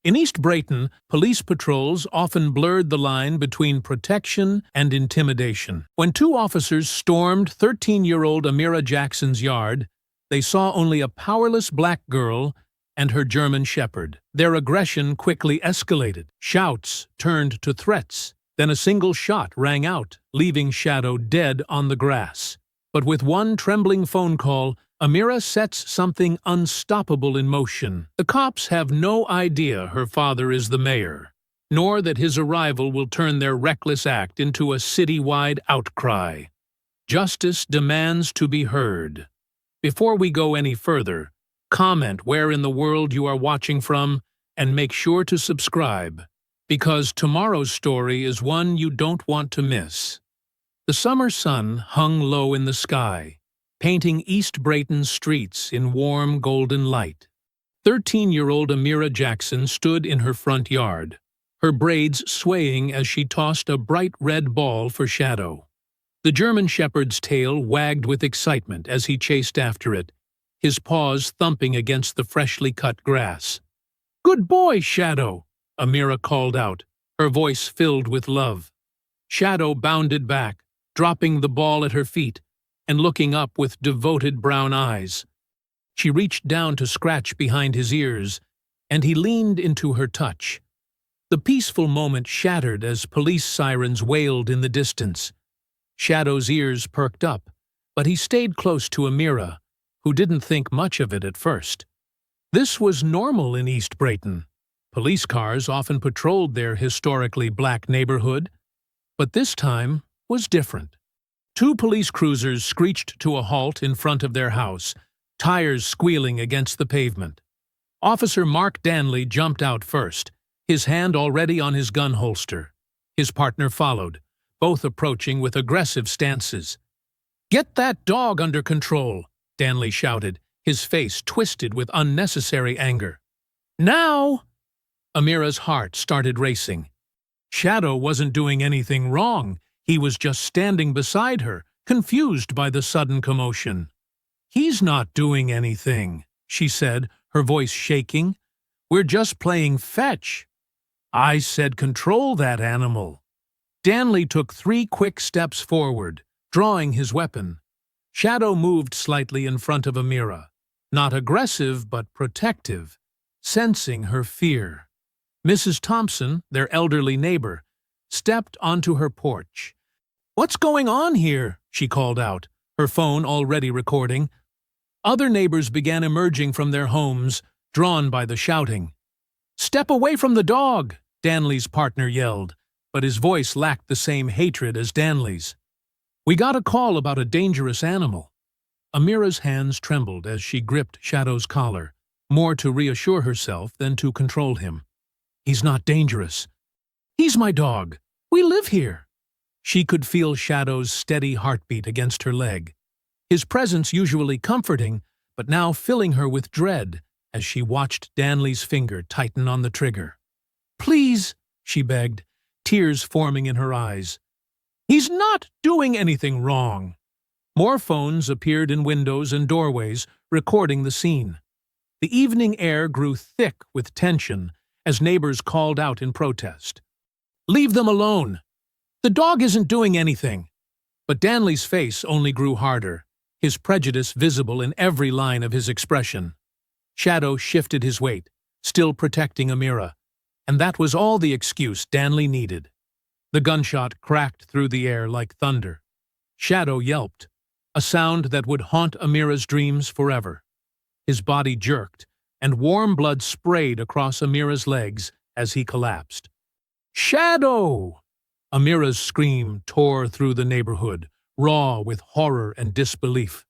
In East Brayton, police patrols often blurred the line between protection and intimidation. When two officers stormed 13-year-old Amira Jackson's yard, they saw only a powerless black girl and her German shepherd. Their aggression quickly escalated. Shouts turned to threats. Then a single shot rang out, leaving Shadow dead on the grass. But with one trembling phone call, Amira sets something unstoppable in motion. The cops have no idea her father is the mayor, nor that his arrival will turn their reckless act into a citywide outcry. Justice demands to be heard. Before we go any further, comment where in the world you are watching from and make sure to subscribe, because tomorrow's story is one you don't want to miss. The summer sun hung low in the sky, painting East Brayton's streets in warm golden light. 13-year-old Amira Jackson stood in her front yard, her braids swaying as she tossed a bright red ball for Shadow. The German shepherd's tail wagged with excitement as he chased after it, his paws thumping against the freshly cut grass. "Good boy, Shadow!" Amira called out, her voice filled with love. Shadow bounded back, dropping the ball at her feet and looking up with devoted brown eyes. She reached down to scratch behind his ears, and he leaned into her touch. The peaceful moment shattered as police sirens wailed in the distance. Shadow's ears perked up, but he stayed close to Amira, who didn't think much of it at first. This was normal in East Brayton. Police cars often patrolled their historically black neighborhood, but this time was different. Two police cruisers screeched to a halt in front of their house, tires squealing against the pavement. Officer Mark Danley jumped out first, his hand already on his gun holster. His partner followed, both approaching with aggressive stances. "Get that dog under control!" Danley shouted, his face twisted with unnecessary anger. "Now!" Amira's heart started racing. Shadow wasn't doing anything wrong. He was just standing beside her, confused by the sudden commotion. "He's not doing anything," she said, her voice shaking. "We're just playing fetch." "I said control that animal." Danley took 3 quick steps forward, drawing his weapon. Shadow moved slightly in front of Amira, not aggressive but protective, sensing her fear. Mrs. Thompson, their elderly neighbor, stepped onto her porch. "What's going on here?" she called out, her phone already recording. Other neighbors began emerging from their homes, drawn by the shouting. "Step away from the dog!" Danley's partner yelled, but his voice lacked the same hatred as Danley's. "We got a call about a dangerous animal." Amira's hands trembled as she gripped Shadow's collar, more to reassure herself than to control him. "He's not dangerous. He's my dog. We live here." She could feel Shadow's steady heartbeat against her leg, his presence usually comforting, but now filling her with dread as she watched Danley's finger tighten on the trigger. "Please," she begged, tears forming in her eyes. "He's not doing anything wrong." More phones appeared in windows and doorways, recording the scene. The evening air grew thick with tension as neighbors called out in protest. "Leave them alone! The dog isn't doing anything." But Danley's face only grew harder, his prejudice visible in every line of his expression. Shadow shifted his weight, still protecting Amira, and that was all the excuse Danley needed. The gunshot cracked through the air like thunder. Shadow yelped, a sound that would haunt Amira's dreams forever. His body jerked, and warm blood sprayed across Amira's legs as he collapsed. "Shadow!" Amira's scream tore through the neighborhood, raw with horror and disbelief.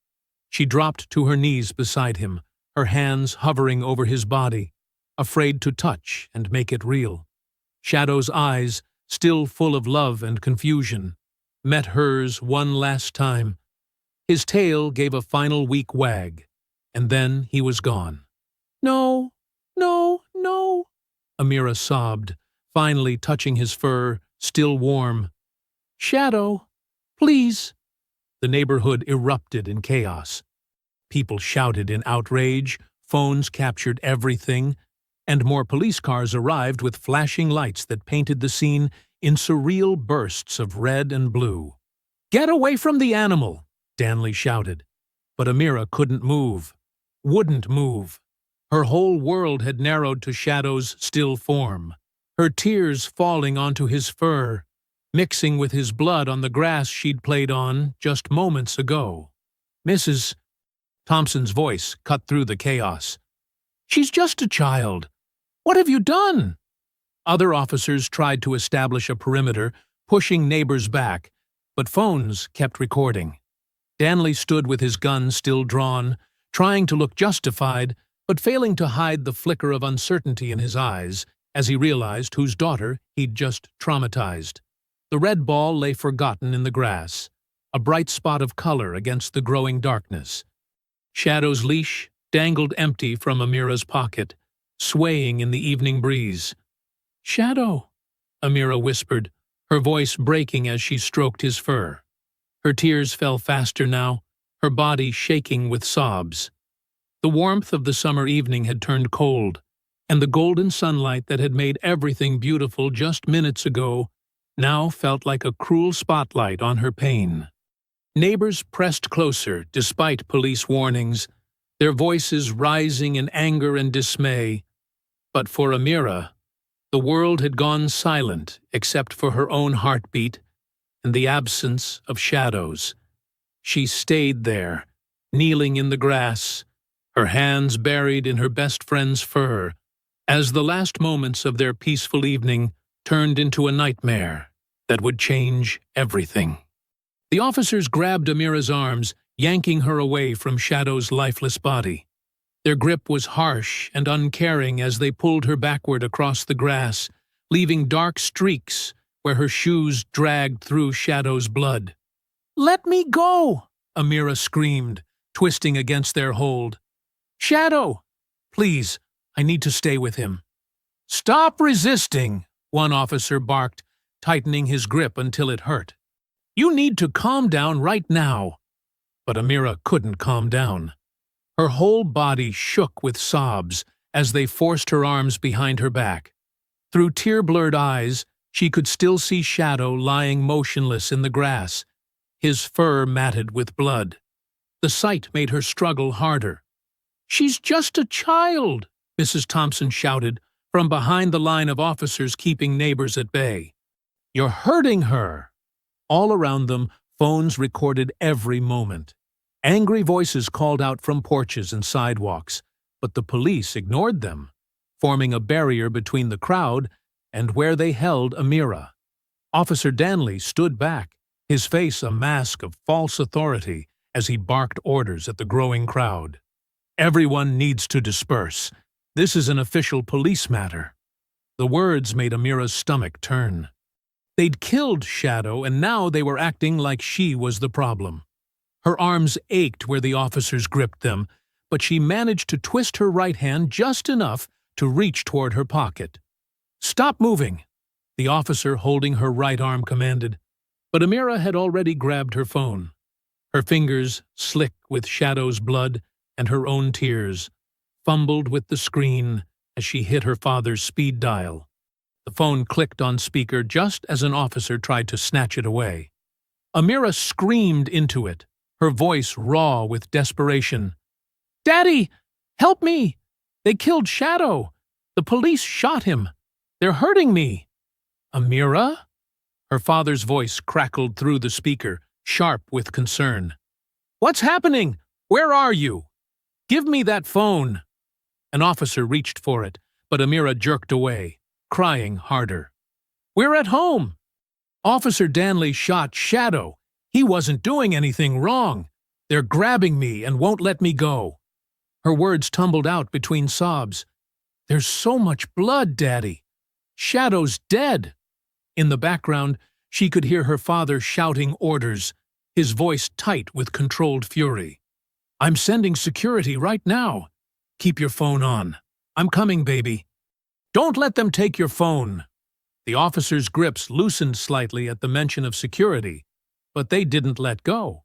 She dropped to her knees beside him, her hands hovering over his body, afraid to touch and make it real. Shadow's eyes, still full of love and confusion, met hers one last time. His tail gave a final weak wag, and then he was gone. "No, no, no," Amira sobbed, finally touching his fur, still warm. "Shadow, please." The neighborhood erupted in chaos. People shouted in outrage, phones captured everything, and more police cars arrived with flashing lights that painted the scene in surreal bursts of red and blue. "Get away from the animal!" Danley shouted. But Amira couldn't move, wouldn't move. Her whole world had narrowed to Shadow's still form, her tears falling onto his fur, mixing with his blood on the grass she'd played on just moments ago. "Mrs. Thompson's voice cut through the chaos. "She's just a child. What have you done?" Other officers tried to establish a perimeter, pushing neighbors back, but phones kept recording. Danley stood with his gun still drawn, trying to look justified, but failing to hide the flicker of uncertainty in his eyes as he realized whose daughter he'd just traumatized. The red ball lay forgotten in the grass, a bright spot of color against the growing darkness. Shadow's leash dangled empty from Amira's pocket, swaying in the evening breeze. "Shadow," Amira whispered, her voice breaking as she stroked his fur. Her tears fell faster now, her body shaking with sobs. The warmth of the summer evening had turned cold, and the golden sunlight that had made everything beautiful just minutes ago now felt like a cruel spotlight on her pain. Neighbors pressed closer despite police warnings, their voices rising in anger and dismay. But for Amira, the world had gone silent except for her own heartbeat and the absence of shadows. She stayed there, kneeling in the grass, her hands buried in her best friend's fur, as the last moments of their peaceful evening turned into a nightmare that would change everything. The officers grabbed Amira's arms, yanking her away from Shadow's lifeless body. Their grip was harsh and uncaring as they pulled her backward across the grass, leaving dark streaks where her shoes dragged through Shadow's blood. "Let me go!" Amira screamed, twisting against their hold. "Shadow! Please, I need to stay with him." "Stop resisting!" one officer barked, tightening his grip until it hurt. "You need to calm down right now." But Amira couldn't calm down. Her whole body shook with sobs as they forced her arms behind her back. Through tear-blurred eyes, she could still see Shadow lying motionless in the grass, his fur matted with blood. The sight made her struggle harder. "She's just a child," Mrs. Thompson shouted from behind the line of officers keeping neighbors at bay. "You're hurting her." All around them, phones recorded every moment. Angry voices called out from porches and sidewalks, but the police ignored them, forming a barrier between the crowd and where they held Amira. Officer Danley stood back, his face a mask of false authority as he barked orders at the growing crowd. "Everyone needs to disperse. This is an official police matter." The words made Amira's stomach turn. They'd killed Shadow, and now they were acting like she was the problem. Her arms ached where the officers gripped them, but she managed to twist her right hand just enough to reach toward her pocket. "Stop moving," the officer holding her right arm commanded, but Amira had already grabbed her phone. Her fingers, slick with Shadow's blood and her own tears, fumbled with the screen as she hit her father's speed dial. The phone clicked on speaker just as an officer tried to snatch it away. Amira screamed into it, her voice raw with desperation. "Daddy, help me! They killed Shadow! The police shot him! They're hurting me!" "Amira?" Her father's voice crackled through the speaker, sharp with concern. "What's happening? Where are you? Give me that phone!" An officer reached for it, but Amira jerked away, crying harder. "We're at home! Officer Danley shot Shadow. He wasn't doing anything wrong. They're grabbing me and won't let me go." Her words tumbled out between sobs. "There's so much blood, Daddy. Shadow's dead." In the background, she could hear her father shouting orders, his voice tight with controlled fury. "I'm sending security right now. Keep your phone on. I'm coming, baby. Don't let them take your phone." The officers' grips loosened slightly at the mention of security, but they didn't let go.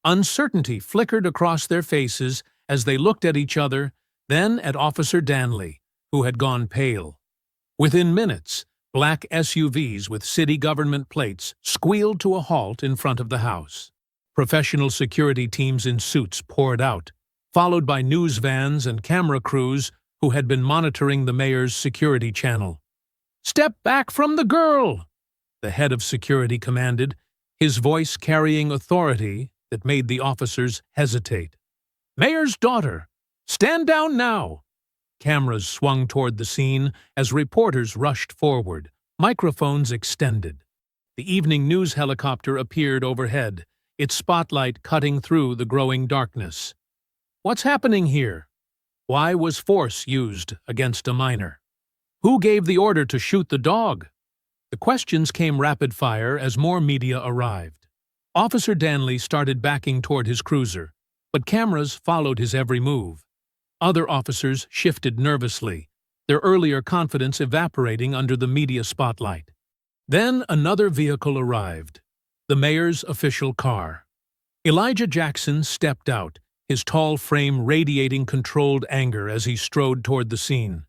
Uncertainty flickered across their faces as they looked at each other, then at Officer Danley, who had gone pale. Within minutes, black SUVs with city government plates squealed to a halt in front of the house. Professional security teams in suits poured out, followed by news vans and camera crews who had been monitoring the mayor's security channel. "Step back from the girl!" the head of security commanded, his voice carrying authority that made the officers hesitate. "Mayor's daughter! Stand down now!" Cameras swung toward the scene as reporters rushed forward, microphones extended. The evening news helicopter appeared overhead, its spotlight cutting through the growing darkness. What's happening here? Why was force used against a minor? Who gave the order to shoot the dog? The questions came rapid-fire as more media arrived. Officer Danley started backing toward his cruiser, but cameras followed his every move. Other officers shifted nervously, their earlier confidence evaporating under the media spotlight. Then another vehicle arrived, the mayor's official car. Elijah Jackson stepped out, his tall frame radiating controlled anger as he strode toward the scene.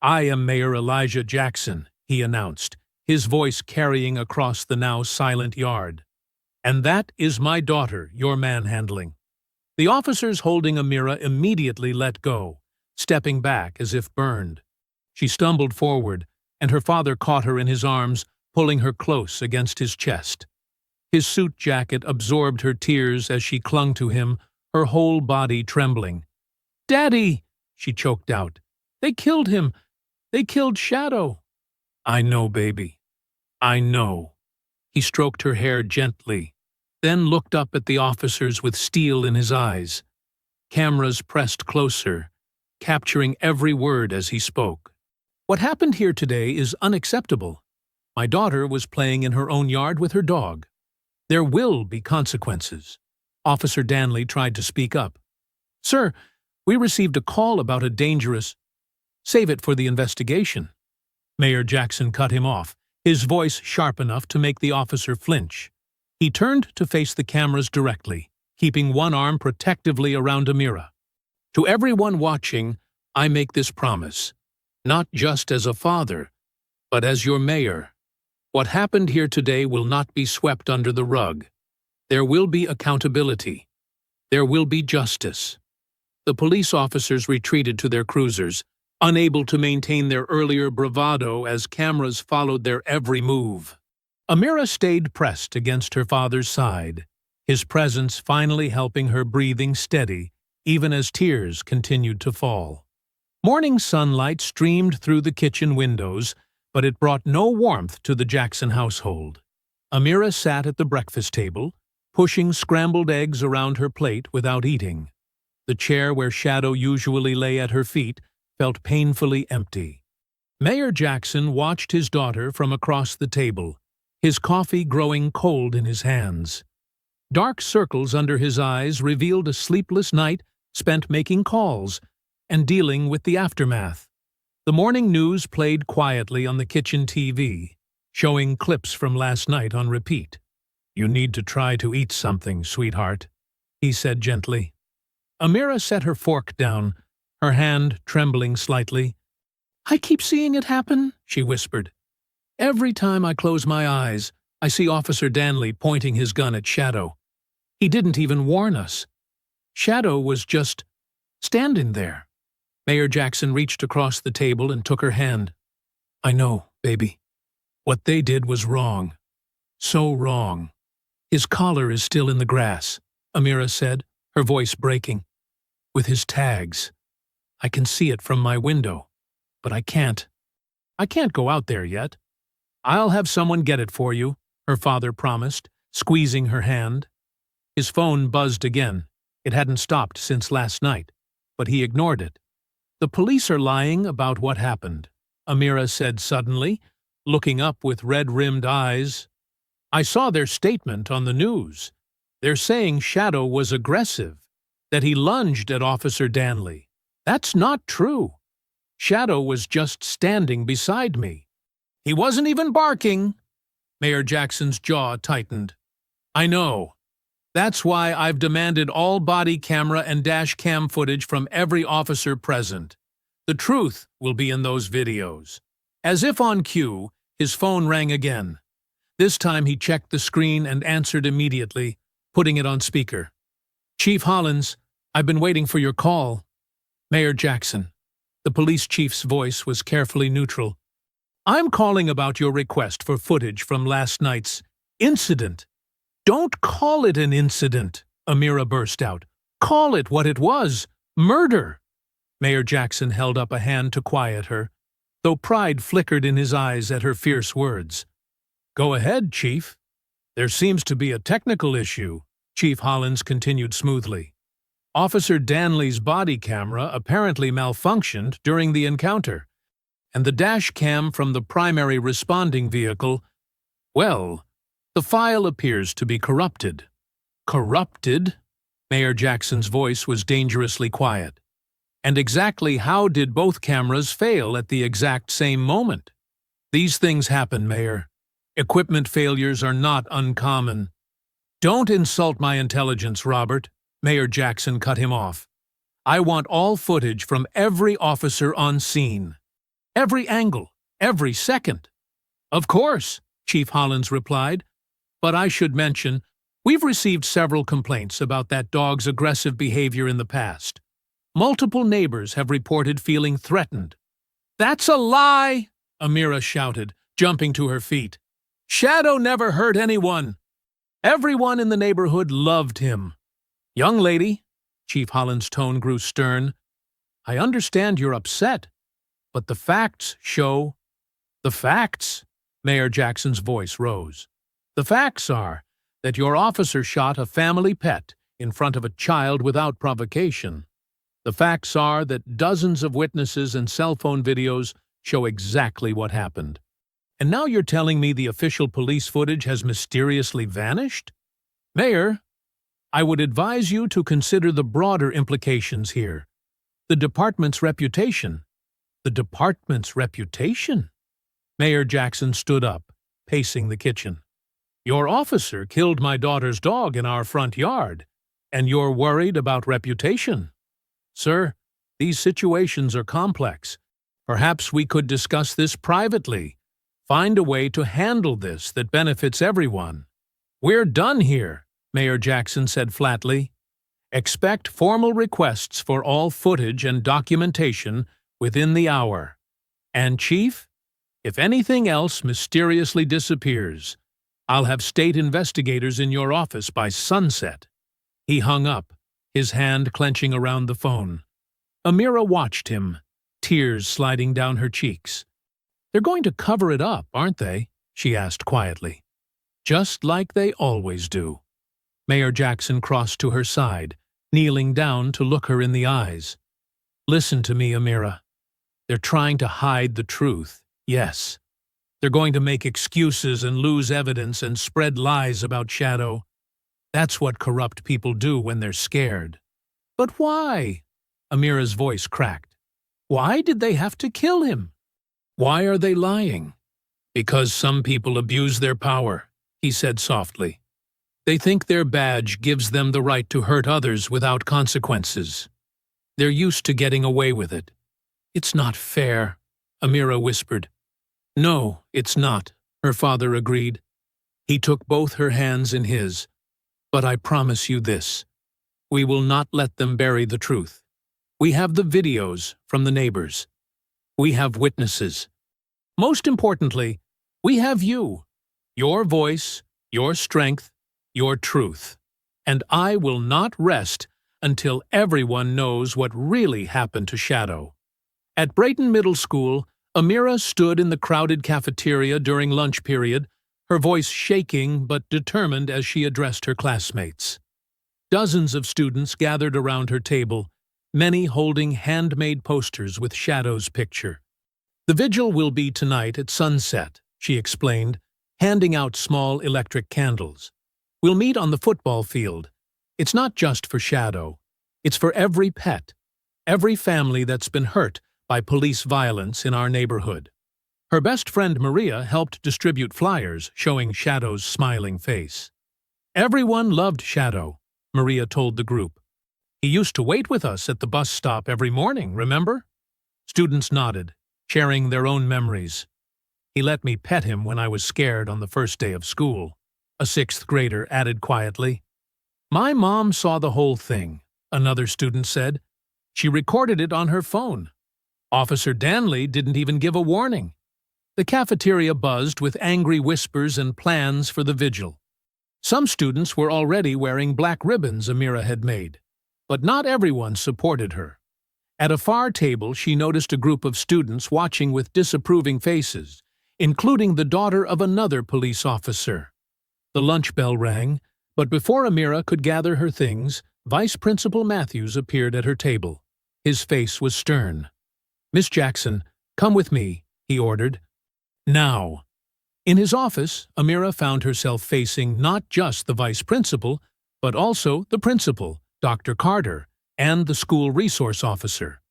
"I am Mayor Elijah Jackson," he announced, his voice carrying across the now silent yard. "And that is my daughter you're manhandling." The officers holding Amira immediately let go, stepping back as if burned. She stumbled forward, and her father caught her in his arms, pulling her close against his chest. His suit jacket absorbed her tears as she clung to him, her whole body trembling. "Daddy!" she choked out. "They killed him! They killed Shadow!" "I know, baby. I know." He stroked her hair gently, then looked up at the officers with steel in his eyes. Cameras pressed closer, capturing every word as he spoke. "What happened here today is unacceptable. My daughter was playing in her own yard with her dog. There will be consequences." Officer Danley tried to speak up. "Sir, we received a call about a dangerous—" "Save it for the investigation." Mayor Jackson cut him off, his voice sharp enough to make the officer flinch. He turned to face the cameras directly, keeping one arm protectively around Amira. "To everyone watching, I make this promise, not just as a father, but as your mayor. What happened here today will not be swept under the rug. There will be accountability. There will be justice." The police officers retreated to their cruisers, unable to maintain their earlier bravado as cameras followed their every move. Amira stayed pressed against her father's side, his presence finally helping her breathing steady, even as tears continued to fall. Morning sunlight streamed through the kitchen windows, but it brought no warmth to the Jackson household. Amira sat at the breakfast table, pushing scrambled eggs around her plate without eating. The chair where Shadow usually lay at her feet felt painfully empty. Mayor Jackson watched his daughter from across the table, his coffee growing cold in his hands. Dark circles under his eyes revealed a sleepless night spent making calls and dealing with the aftermath. The morning news played quietly on the kitchen TV, showing clips from last night on repeat. "You need to try to eat something, sweetheart," he said gently. Amira set her fork down, her hand trembling slightly. "I keep seeing it happen," she whispered. "Every time I close my eyes, I see Officer Danley pointing his gun at Shadow. He didn't even warn us. Shadow was just standing there." Mayor Jackson reached across the table and took her hand. "I know, baby. What they did was wrong. So wrong." "His collar is still in the grass," Amira said, her voice breaking. "With his tags. I can see it from my window, but I can't go out there yet." "I'll have someone get it for you," her father promised, squeezing her hand. His phone buzzed again. It hadn't stopped since last night, but he ignored it. "The police are lying about what happened," Amira said suddenly, looking up with red-rimmed eyes. "I saw their statement on the news. They're saying Shadow was aggressive, that he lunged at Officer Danley. That's not true. Shadow was just standing beside me. He wasn't even barking." Mayor Jackson's jaw tightened. "I know. That's why I've demanded all body camera and dash cam footage from every officer present. The truth will be in those videos. As if on cue, his phone rang again. This time he checked the screen and answered immediately, putting it on speaker. Chief Hollins, I've been waiting for your call. Mayor Jackson. The police chief's voice was carefully neutral. I'm calling about your request for footage from last night's incident. Don't call it an incident, Amira burst out. Call it what it was, murder. Mayor Jackson held up a hand to quiet her, though pride flickered in his eyes at her fierce words. Go ahead, Chief. There seems to be a technical issue, Chief Hollins continued smoothly. Officer Danley's body camera apparently malfunctioned during the encounter, and the dash cam from the primary responding vehicle, well, the file appears to be corrupted. Corrupted? Mayor Jackson's voice was dangerously quiet. And exactly how did both cameras fail at the exact same moment? These things happen, Mayor. Equipment failures are not uncommon. Don't insult my intelligence, Robert. Mayor Jackson cut him off. I want all footage from every officer on scene. Every angle, every second. Of course, Chief Hollins replied. But I should mention, we've received several complaints about that dog's aggressive behavior in the past. Multiple neighbors have reported feeling threatened. That's a lie, Amira shouted, jumping to her feet. Shadow never hurt anyone. Everyone in the neighborhood loved him. Young lady, Chief Hollins' tone grew stern, I understand you're upset, but the facts show... The facts? Mayor Jackson's voice rose. The facts are that your officer shot a family pet in front of a child without provocation. The facts are that dozens of witnesses and cell phone videos show exactly what happened. And now you're telling me the official police footage has mysteriously vanished? Mayor, I would advise you to consider the broader implications here. The department's reputation. The department's reputation? Mayor Jackson stood up, pacing the kitchen. Your officer killed my daughter's dog in our front yard, and you're worried about reputation? Sir, these situations are complex. Perhaps we could discuss this privately. Find a way to handle this that benefits everyone. We're done here, Mayor Jackson said flatly. Expect formal requests for all footage and documentation within the hour. And, Chief, if anything else mysteriously disappears, I'll have state investigators in your office by sunset. He hung up, his hand clenching around the phone. Amira watched him, tears sliding down her cheeks. They're going to cover it up, aren't they? She asked quietly. Just like they always do. Mayor Jackson crossed to her side, kneeling down to look her in the eyes. Listen to me, Amira. They're trying to hide the truth, yes. They're going to make excuses and lose evidence and spread lies about Shadow. That's what corrupt people do when they're scared. But why? Amira's voice cracked. Why did they have to kill him? Why are they lying? Because some people abuse their power, he said softly. They think their badge gives them the right to hurt others without consequences. They're used to getting away with it. It's not fair, Amira whispered. No, it's not, her father agreed. He took both her hands in his. But I promise you this. We will not let them bury the truth. We have the videos from the neighbors. We have witnesses. Most importantly, we have you. Your voice, your strength, your truth. And I will not rest until everyone knows what really happened to Shadow. At Brayton Middle School, Amira stood in the crowded cafeteria during lunch period, her voice shaking but determined as she addressed her classmates. Dozens of students gathered around her table, many holding handmade posters with Shadow's picture. The vigil will be tonight at sunset, she explained, handing out small electric candles. We'll meet on the football field. It's not just for Shadow. It's for every pet, every family that's been hurt by police violence in our neighborhood. Her best friend Maria helped distribute flyers showing Shadow's smiling face. Everyone loved Shadow, Maria told the group. He used to wait with us at the bus stop every morning, remember? Students nodded, sharing their own memories. He let me pet him when I was scared on the first day of school. A sixth grader added quietly. My mom saw the whole thing, another student said. She recorded it on her phone. Officer Danley didn't even give a warning. The cafeteria buzzed with angry whispers and plans for the vigil. Some students were already wearing black ribbons Amira had made, but not everyone supported her. At a far table, she noticed a group of students watching with disapproving faces, including the daughter of another police officer. The lunch bell rang, but before Amira could gather her things, Vice Principal Matthews appeared at her table. His face was stern. Miss Jackson, come with me, he ordered. Now. In his office, Amira found herself facing not just the vice principal, but also the principal, Dr. Carter, and the school resource officer.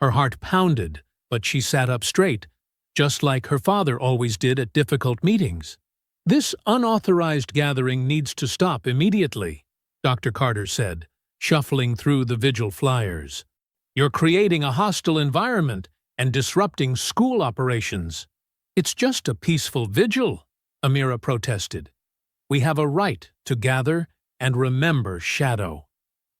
Her heart pounded, but she sat up straight, just like her father always did at difficult meetings. This unauthorized gathering needs to stop immediately, Dr. Carter said, shuffling through the vigil flyers. You're creating a hostile environment and disrupting school operations. It's just a peaceful vigil, Amira protested. We have a right to gather and remember Shadow.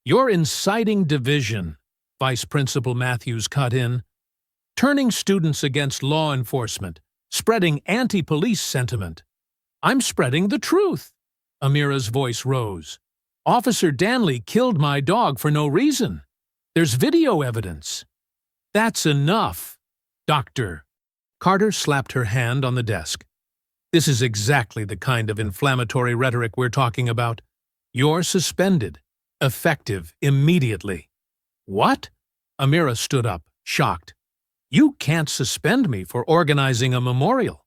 You're inciting division, Vice Principal Matthews cut in. Turning students against law enforcement, spreading anti-police sentiment. I'm spreading the truth, Amira's voice rose. Officer Danley killed my dog for no reason. There's video evidence. That's enough, Doctor. Carter slapped her hand on the desk. This is exactly the kind of inflammatory rhetoric we're talking about. You're suspended. Effective immediately. What? Amira stood up, shocked. You can't suspend me for organizing a memorial.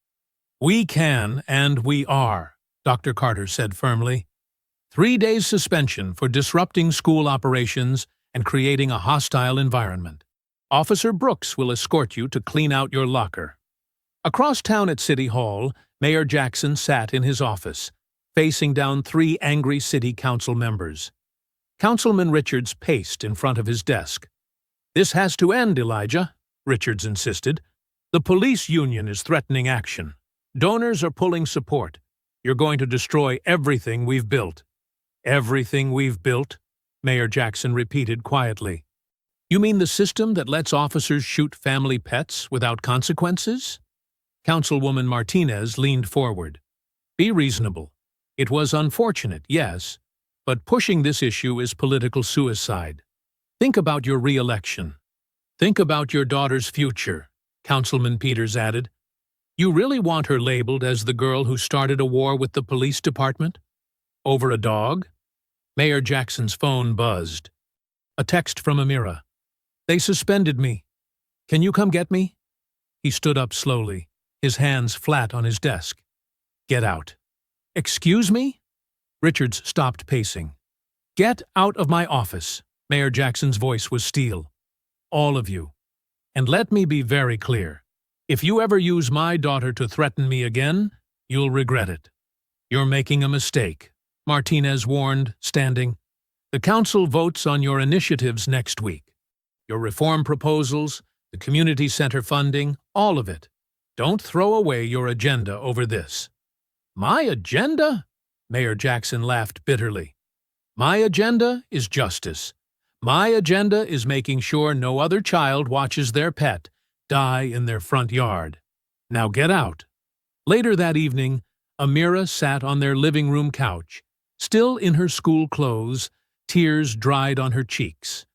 We can, and we are, Dr. Carter said firmly. 3 days suspension for disrupting school operations and creating a hostile environment. Officer Brooks will escort you to clean out your locker. Across town at City Hall, Mayor Jackson sat in his office, facing down 3 angry city council members. Councilman Richards paced in front of his desk. This has to end, Elijah, Richards insisted. The police union is threatening action. Donors are pulling support. You're going to destroy everything we've built. Everything we've built? Mayor Jackson repeated quietly. You mean the system that lets officers shoot family pets without consequences? Councilwoman Martinez leaned forward. Be reasonable. It was unfortunate, yes, but pushing this issue is political suicide. Think about your re-election. Think about your daughter's future, Councilman Peters added. You really want her labeled as the girl who started a war with the police department? Over a dog? Mayor Jackson's phone buzzed. A text from Amira. They suspended me. Can you come get me? He stood up slowly, his hands flat on his desk. Get out. Excuse me? Richards stopped pacing. Get out of my office. Mayor Jackson's voice was steel. All of you. And let me be very clear. If you ever use my daughter to threaten me again, you'll regret it. You're making a mistake, Martinez warned, standing. The council votes on your initiatives next week. Your reform proposals, the community center funding, all of it. Don't throw away your agenda over this. My agenda? Mayor Jackson laughed bitterly. My agenda is justice. My agenda is making sure no other child watches their pet die in their front yard. Now get out. Later that evening, Amira sat on their living room couch, still in her school clothes, tears dried on her cheeks.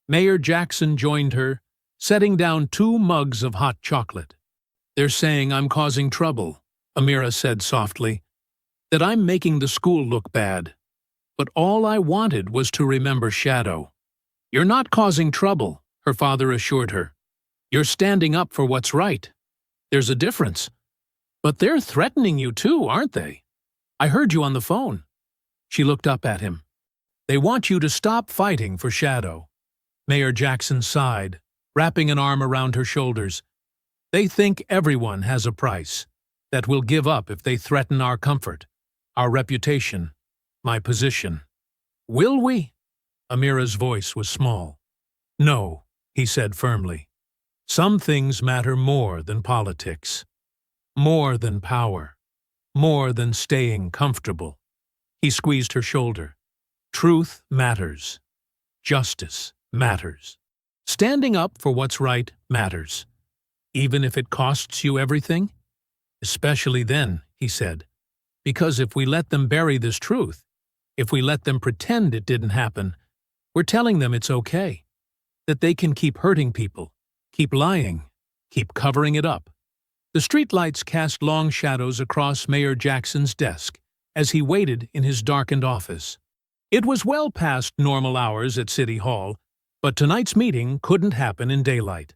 Mayor Jackson joined her, setting down 2 mugs of hot chocolate. They're saying I'm causing trouble, Amira said softly, that I'm making the school look bad. But all I wanted was to remember Shadow. You're not causing trouble, her father assured her. You're standing up for what's right. There's a difference. But they're threatening you too, aren't they? I heard you on the phone. She looked up at him. They want you to stop fighting for Shadow. Mayor Jackson sighed, wrapping an arm around her shoulders. They think everyone has a price that we'll give up if they threaten our comfort, our reputation, my position. Will we? Amira's voice was small. No, he said firmly. Some things matter more than politics, more than power, more than staying comfortable. He squeezed her shoulder. Truth matters. Justice matters. Standing up for what's right matters, even if it costs you everything. Especially then, he said, because if we let them bury this truth, if we let them pretend it didn't happen, we're telling them it's okay, that they can keep hurting people, keep lying, keep covering it up. The streetlights cast long shadows across Mayor Jackson's desk as he waited in his darkened office. It was well past normal hours at City Hall, but tonight's meeting couldn't happen in daylight.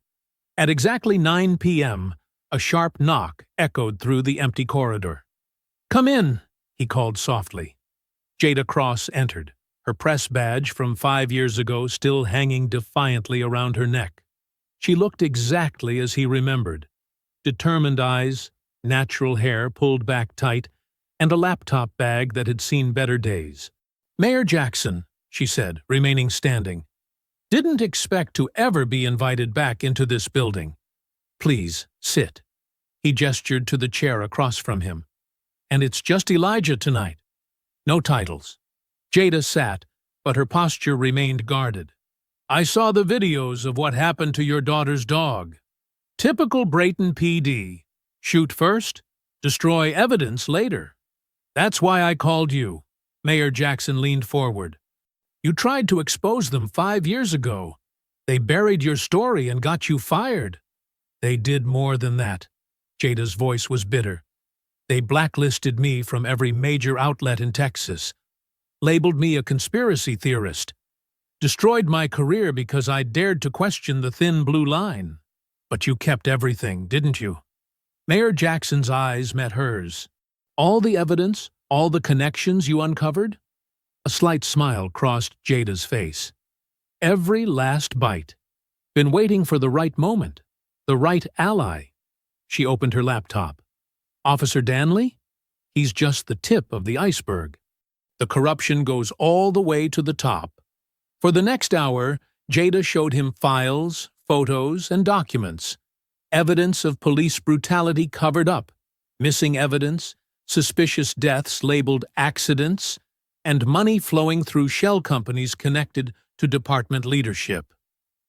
At exactly 9 p.m., a sharp knock echoed through the empty corridor. "Come in," he called softly. Jada Cross entered, her press badge from 5 years ago still hanging defiantly around her neck. She looked exactly as he remembered. Determined eyes, natural hair pulled back tight, and a laptop bag that had seen better days. "Mayor Jackson," she said, remaining standing. "Didn't expect to ever be invited back into this building. Please, sit." He gestured to the chair across from him. "And it's just Elijah tonight. No titles." Jada sat, but her posture remained guarded. "I saw the videos of what happened to your daughter's dog. Typical Brayton PD. Shoot first, destroy evidence later. That's why I called you." Mayor Jackson leaned forward. "You tried to expose them 5 years ago. They buried your story and got you fired." "They did more than that." Jada's voice was bitter. "They blacklisted me from every major outlet in Texas, labeled me a conspiracy theorist, destroyed my career because I dared to question the thin blue line. But you kept everything, didn't you?" Mayor Jackson's eyes met hers. "All the evidence, all the connections you uncovered?" A slight smile crossed Jada's face. "Every last bite. Been waiting for the right moment, the right ally." She opened her laptop. "Officer Danley? He's just the tip of the iceberg. The corruption goes all the way to the top." For the next hour, Jada showed him files, photos, and documents. Evidence of police brutality covered up, missing evidence, suspicious deaths labeled accidents, and money flowing through shell companies connected to department leadership.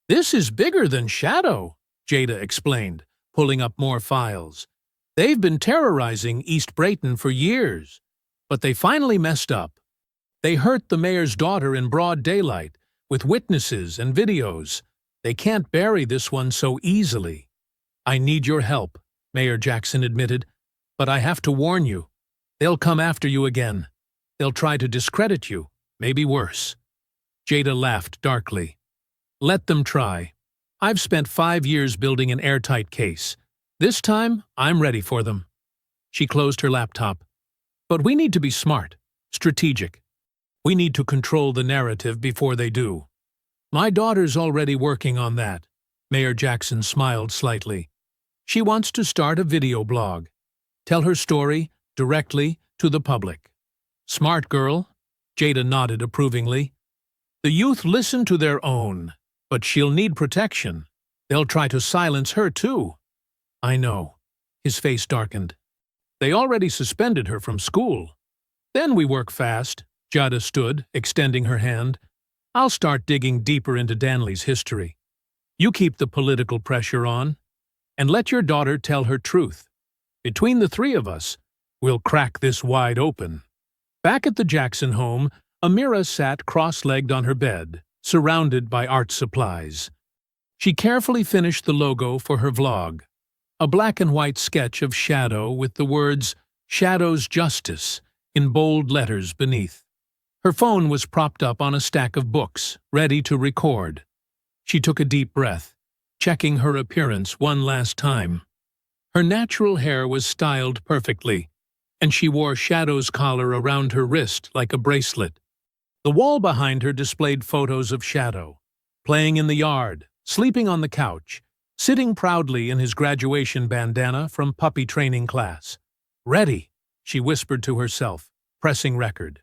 "This is bigger than Shadow," Jada explained, pulling up more files. "They've been terrorizing East Brayton for years, but they finally messed up. They hurt the mayor's daughter in broad daylight, with witnesses and videos. They can't bury this one so easily." "I need your help," Mayor Jackson admitted, "but I have to warn you. They'll come after you again. They'll try to discredit you, maybe worse." Jada laughed darkly. "Let them try. I've spent 5 years building an airtight case. This time, I'm ready for them." She closed her laptop. "But we need to be smart, strategic. We need to control the narrative before they do." "My daughter's already working on that." Mayor Jackson smiled slightly. "She wants to start a video blog. Tell her story directly to the public." "Smart girl," Jada nodded approvingly. "The youth listen to their own, but she'll need protection. They'll try to silence her too." "I know." His face darkened. "They already suspended her from school." "Then we work fast." Jada stood, extending her hand. "I'll start digging deeper into Danley's history. You keep the political pressure on, and let your daughter tell her truth. Between the three of us, we'll crack this wide open." Back at the Jackson home, Amira sat cross-legged on her bed, surrounded by art supplies. She carefully finished the logo for her vlog, a black-and-white sketch of Shadow with the words, "Shadow's Justice," in bold letters beneath. Her phone was propped up on a stack of books, ready to record. She took a deep breath, checking her appearance one last time. Her natural hair was styled perfectly, and she wore Shadow's collar around her wrist like a bracelet. The wall behind her displayed photos of Shadow, playing in the yard, sleeping on the couch, sitting proudly in his graduation bandana from puppy training class. "Ready," she whispered to herself, pressing record.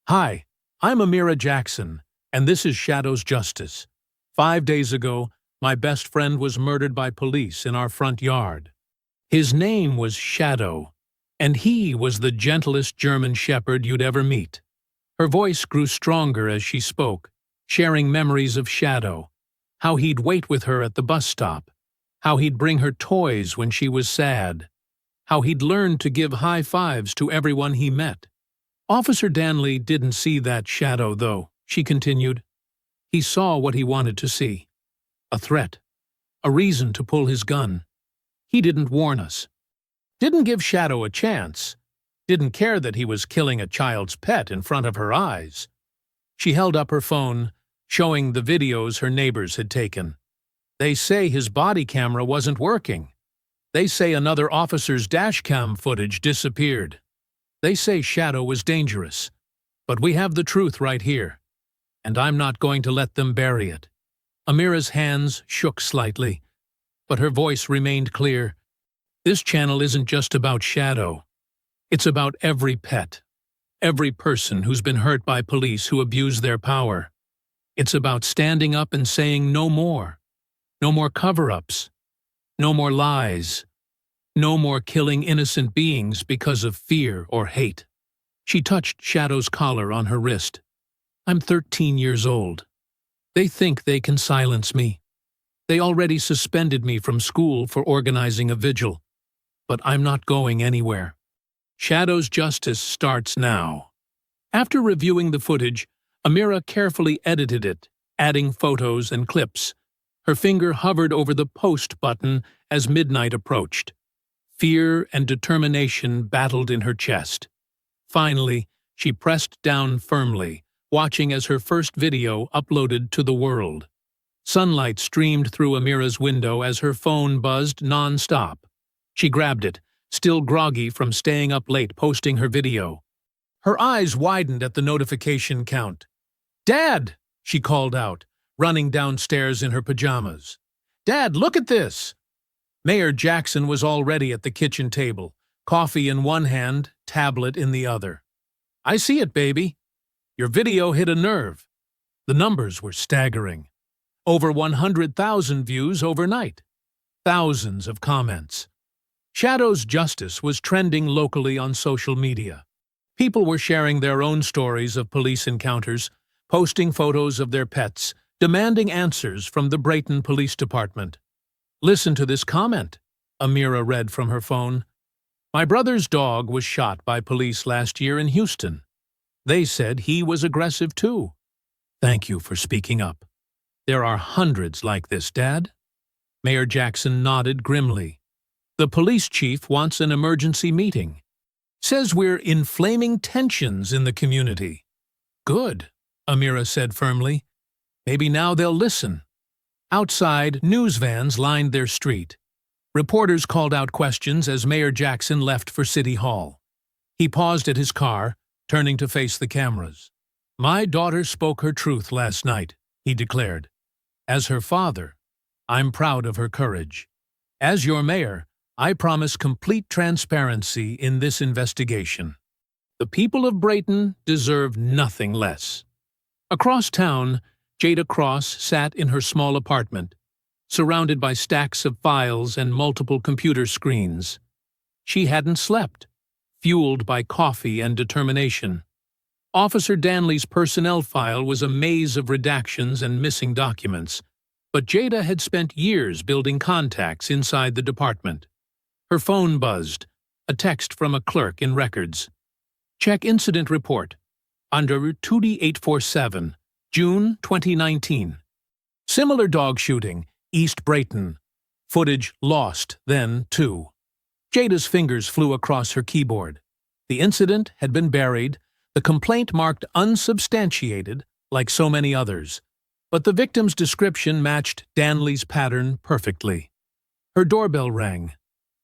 "Hi, I'm Amira Jackson, and this is Shadow's Justice. 5 days ago, my best friend was murdered by police in our front yard. His name was Shadow, and he was the gentlest German shepherd you'd ever meet." Her voice grew stronger as she spoke, sharing memories of Shadow, how he'd wait with her at the bus stop, how he'd bring her toys when she was sad, how he'd learned to give high fives to everyone he met. "Officer Danley didn't see that Shadow, though," she continued. "He saw what he wanted to see. A threat. A reason to pull his gun. He didn't warn us. Didn't give Shadow a chance. Didn't care that he was killing a child's pet in front of her eyes." She held up her phone, showing the videos her neighbors had taken. "They say his body camera wasn't working. They say another officer's dashcam footage disappeared. They say Shadow was dangerous. But we have the truth right here, and I'm not going to let them bury it." Amira's hands shook slightly, but her voice remained clear. "This channel isn't just about Shadow. It's about every pet, every person who's been hurt by police who abuse their power. It's about standing up and saying no more. No more cover-ups. No more lies. No more killing innocent beings because of fear or hate." She touched Shadow's collar on her wrist. "I'm 13 years old. They think they can silence me. They already suspended me from school for organizing a vigil. But I'm not going anywhere. Shadow's justice starts now." After reviewing the footage, Amira carefully edited it, adding photos and clips. Her finger hovered over the post button as midnight approached. Fear and determination battled in her chest. Finally, she pressed down firmly, watching as her first video uploaded to the world. Sunlight streamed through Amira's window as her phone buzzed non-stop. She grabbed it, still groggy from staying up late posting her video. Her eyes widened at the notification count. "Dad!" she called out, running downstairs in her pajamas. "Dad, look at this!" Mayor Jackson was already at the kitchen table, coffee in one hand, tablet in the other. "I see it, baby. Your video hit a nerve." The numbers were staggering. Over 100,000 views overnight. Thousands of comments. Shadow's justice was trending locally on social media. People were sharing their own stories of police encounters, posting photos of their pets, demanding answers from the Brayton Police Department. "Listen to this comment," Amira read from her phone. "My brother's dog was shot by police last year in Houston. They said he was aggressive too. Thank you for speaking up. There are hundreds like this, Dad." Mayor Jackson nodded grimly. "The police chief wants an emergency meeting. Says we're inflaming tensions in the community." "Good," Amira said firmly. "Maybe now they'll listen." Outside, news vans lined their street. Reporters called out questions as Mayor Jackson left for City Hall. He paused at his car, turning to face the cameras. "My daughter spoke her truth last night," he declared. "As her father, I'm proud of her courage. As your mayor, I promise complete transparency in this investigation. The people of Brayton deserve nothing less." Across town, Jada Cross sat in her small apartment, surrounded by stacks of files and multiple computer screens. She hadn't slept, fueled by coffee and determination. Officer Danley's personnel file was a maze of redactions and missing documents, but Jada had spent years building contacts inside the department. Her phone buzzed, a text from a clerk in records. "Check incident report. Under 2D847, June 2019. Similar dog shooting, East Brayton. Footage lost then, too." Jada's fingers flew across her keyboard. The incident had been buried, the complaint marked unsubstantiated, like so many others. But the victim's description matched Danley's pattern perfectly. Her doorbell rang.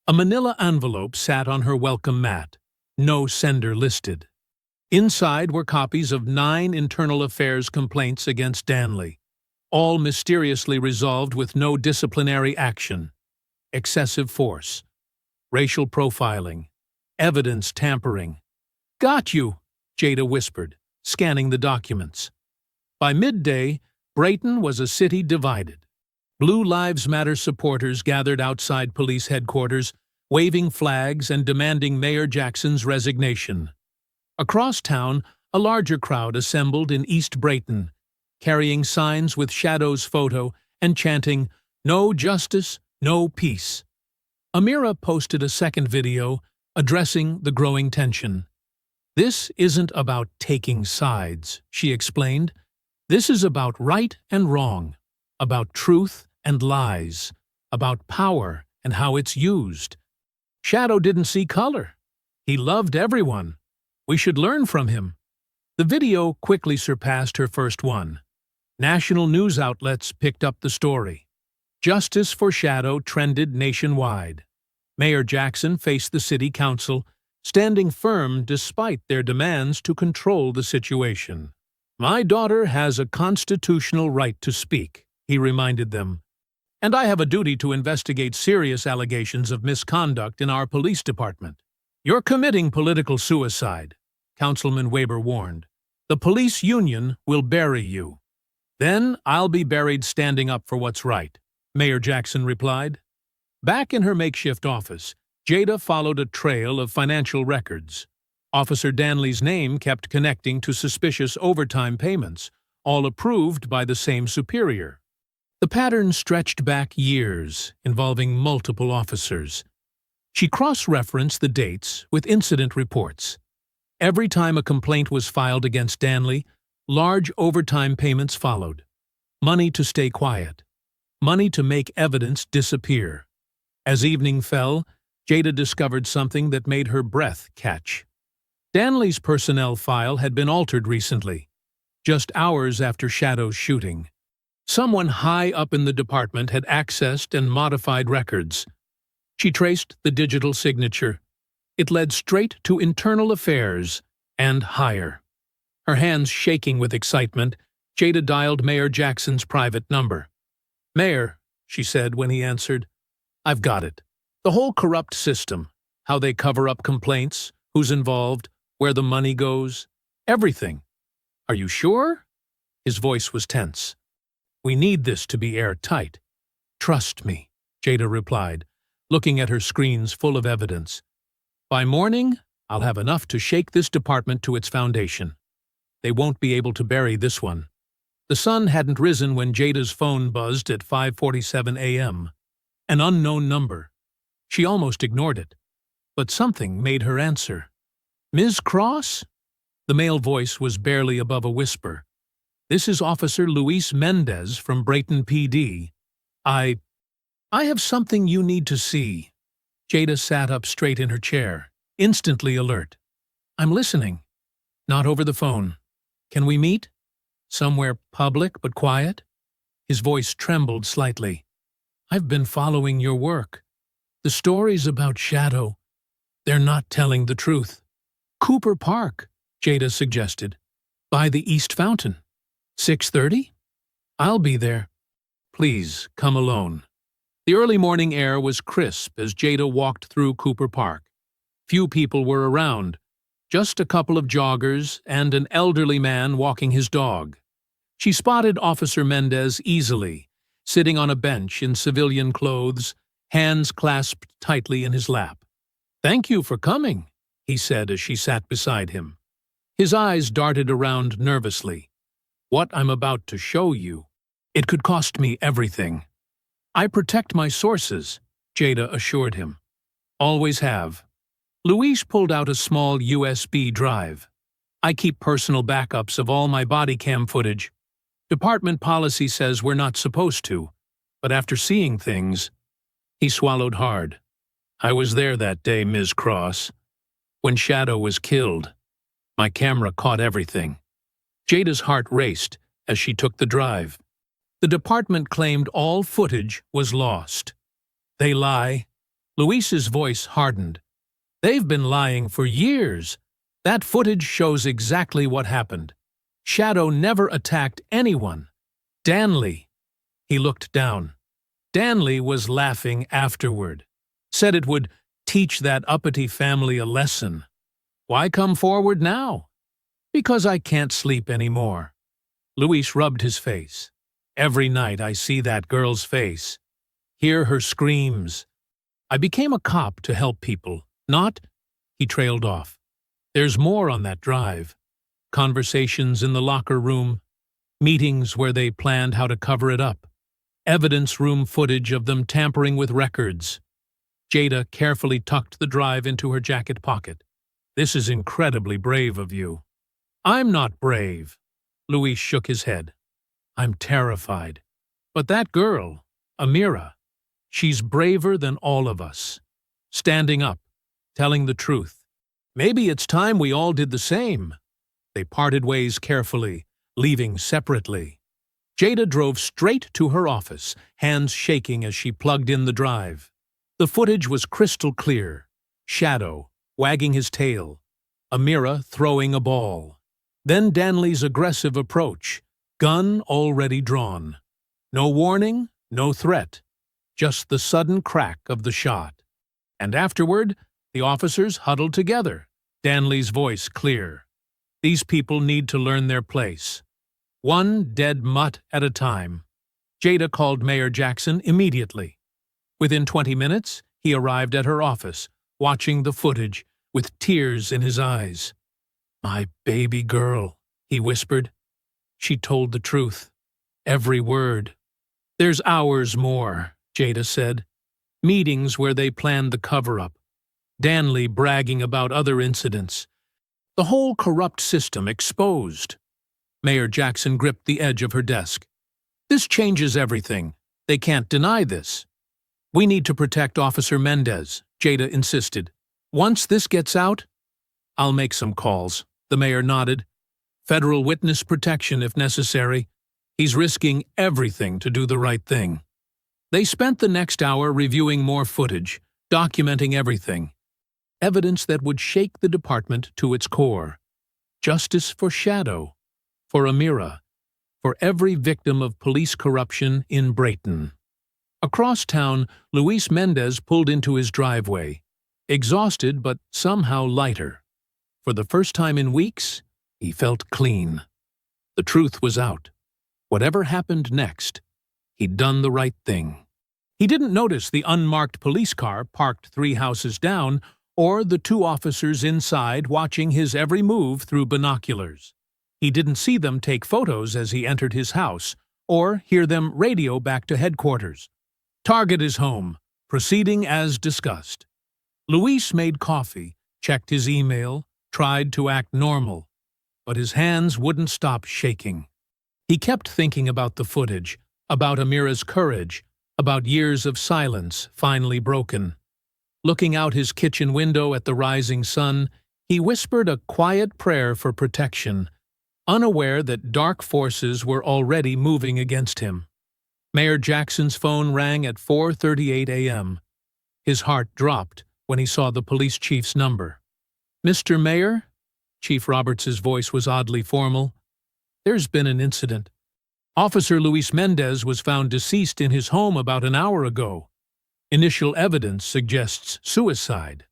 A manila envelope sat on her welcome mat. No sender listed. Inside were copies of 9 internal affairs complaints against Danley, all mysteriously resolved with no disciplinary action. Excessive force, racial profiling, evidence tampering. "Got you," Jada whispered, scanning the documents. By midday, Brayton was a city divided. Blue Lives Matter supporters gathered outside police headquarters, waving flags and demanding Mayor Jackson's resignation. Across town, a larger crowd assembled in East Brayton, carrying signs with Shadow's photo and chanting, "No justice, no peace." Amira posted a second video addressing the growing tension. "This isn't about taking sides," she explained. "This is about right and wrong, about truth and lies, about power and how it's used. Shadow didn't see color. He loved everyone. We should learn from him." The video quickly surpassed her first one. National news outlets picked up the story. Justice for Shadow trended nationwide. Mayor Jackson faced the city council, standing firm despite their demands to control the situation. "My daughter has a constitutional right to speak," he reminded them. "And I have a duty to investigate serious allegations of misconduct in our police department." "You're committing political suicide," Councilman Weber warned. "The police union will bury you." "Then I'll be buried standing up for what's right," Mayor Jackson replied. Back in her makeshift office, Jada followed a trail of financial records. Officer Danley's name kept connecting to suspicious overtime payments, all approved by the same superior. The pattern stretched back years, involving multiple officers. She cross-referenced the dates with incident reports. Every time a complaint was filed against Danley, large overtime payments followed. Money to stay quiet. Money to make evidence disappear. As evening fell, Jada discovered something that made her breath catch. Danley's personnel file had been altered recently, just hours after Shadow's shooting. Someone high up in the department had accessed and modified records. She traced the digital signature. It led straight to internal affairs and higher. Her hands shaking with excitement, Jada dialed Mayor Jackson's private number. "Mayor," she said when he answered, "I've got it. The whole corrupt system, how they cover up complaints, who's involved, where the money goes, everything. Are you sure?" His voice was tense. "We need this to be airtight." "Trust me," Jada replied, looking at her screens full of evidence. "By morning, I'll have enough to shake this department to its foundation. They won't be able to bury this one." The sun hadn't risen when Jada's phone buzzed at 5:47 a.m. An unknown number. She almost ignored it. But something made her answer. "Ms. Cross?" The male voice was barely above a whisper. "This is Officer Luis Mendez from Brayton PD. I have something you need to see." Jada sat up straight in her chair, instantly alert. "I'm listening." "Not over the phone. Can we meet? Somewhere public but quiet?" His voice trembled slightly. "I've been following your work. The stories about Shadow, they're not telling the truth." "Cooper Park," Jada suggested. "By the East Fountain. 6:30? I'll be there." "Please, come alone." The early morning air was crisp as Jada walked through Cooper Park. Few people were around, just a couple of joggers and an elderly man walking his dog. She spotted Officer Mendez easily, sitting on a bench in civilian clothes, hands clasped tightly in his lap. "Thank you for coming," he said as she sat beside him. His eyes darted around nervously. "What I'm about to show you, it could cost me everything." "I protect my sources," Jada assured him. "Always have." Luis pulled out a small USB drive. "I keep personal backups of all my body cam footage. Department policy says we're not supposed to, but after seeing things..." He swallowed hard. "I was there that day, Ms. Cross. When Shadow was killed. My camera caught everything." Jada's heart raced as she took the drive. The department claimed all footage was lost. "They lie." Luis's voice hardened. "They've been lying for years. That footage shows exactly what happened. Shadow never attacked anyone. Danley..." He looked down. Danley was laughing afterward. Said it would teach that uppity family a lesson. "Why come forward now?" "Because I can't sleep anymore." Luis rubbed his face. Every night I see that girl's face, hear her screams. I became a cop to help people, not—" He trailed off. There's more on that drive. Conversations in the locker room, meetings where they planned how to cover it up, evidence room footage of them tampering with records. Jada carefully tucked the drive into her jacket pocket. This is incredibly brave of you. I'm not brave. Luis shook his head. I'm terrified. But that girl, Amira, she's braver than all of us. Standing up, telling the truth. Maybe it's time we all did the same. They parted ways carefully, leaving separately. Jada drove straight to her office, hands shaking as she plugged in the drive. The footage was crystal clear. Shadow, wagging his tail. Amira throwing a ball. Then Danley's aggressive approach, gun already drawn. No warning, no threat. Just the sudden crack of the shot. And afterward, the officers huddled together, Danley's voice clear. These people need to learn their place. One dead mutt at a time. Jada called Mayor Jackson immediately. Within 20 minutes, he arrived at her office, watching the footage, with tears in his eyes. My baby girl, he whispered. She told the truth. Every word. There's hours more, Jada said. Meetings where they planned the cover-up. Danley bragging about other incidents. The whole corrupt system exposed. Mayor Jackson gripped the edge of her desk. This changes everything. They can't deny this. We need to protect Officer Mendez, Jada insisted. Once this gets out, I'll make some calls. The mayor nodded. Federal witness protection if necessary. He's risking everything to do the right thing. They spent the next hour reviewing more footage, documenting everything. Evidence that would shake the department to its core. Justice for Shadow, for Amira, for every victim of police corruption in Brayton. Across town, Luis Mendez pulled into his driveway, exhausted but somehow lighter. For the first time in weeks, he felt clean. The truth was out. Whatever happened next, he'd done the right thing. He didn't notice the unmarked police car parked 3 houses down, or the 2 officers inside watching his every move through binoculars. He didn't see them take photos as he entered his house, or hear them radio back to headquarters. Target is home, proceeding as discussed. Luis made coffee, checked his email, tried to act normal, but his hands wouldn't stop shaking. He kept thinking about the footage, about Amira's courage, about years of silence finally broken. Looking out his kitchen window at the rising sun, he whispered a quiet prayer for protection, unaware that dark forces were already moving against him. Mayor Jackson's phone rang at 4:38 a.m. His heart dropped when he saw the police chief's number. Mr. Mayor? Chief Roberts' voice was oddly formal. There's been an incident. Officer Luis Mendez was found deceased in his home about an hour ago. Initial evidence suggests suicide.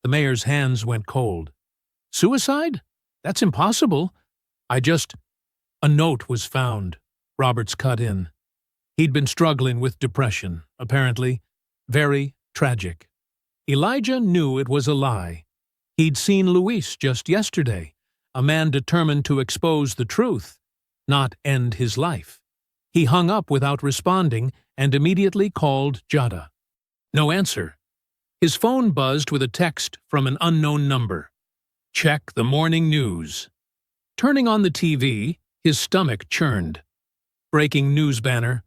The mayor's hands went cold. Suicide? That's impossible. A note was found. Roberts cut in. He'd been struggling with depression, apparently. Very tragic. Elijah knew it was a lie. He'd seen Luis just yesterday, a man determined to expose the truth, not end his life. He hung up without responding and immediately called Jada. No answer. His phone buzzed with a text from an unknown number. Check the morning news. Turning on the TV, his stomach churned. Breaking news banner.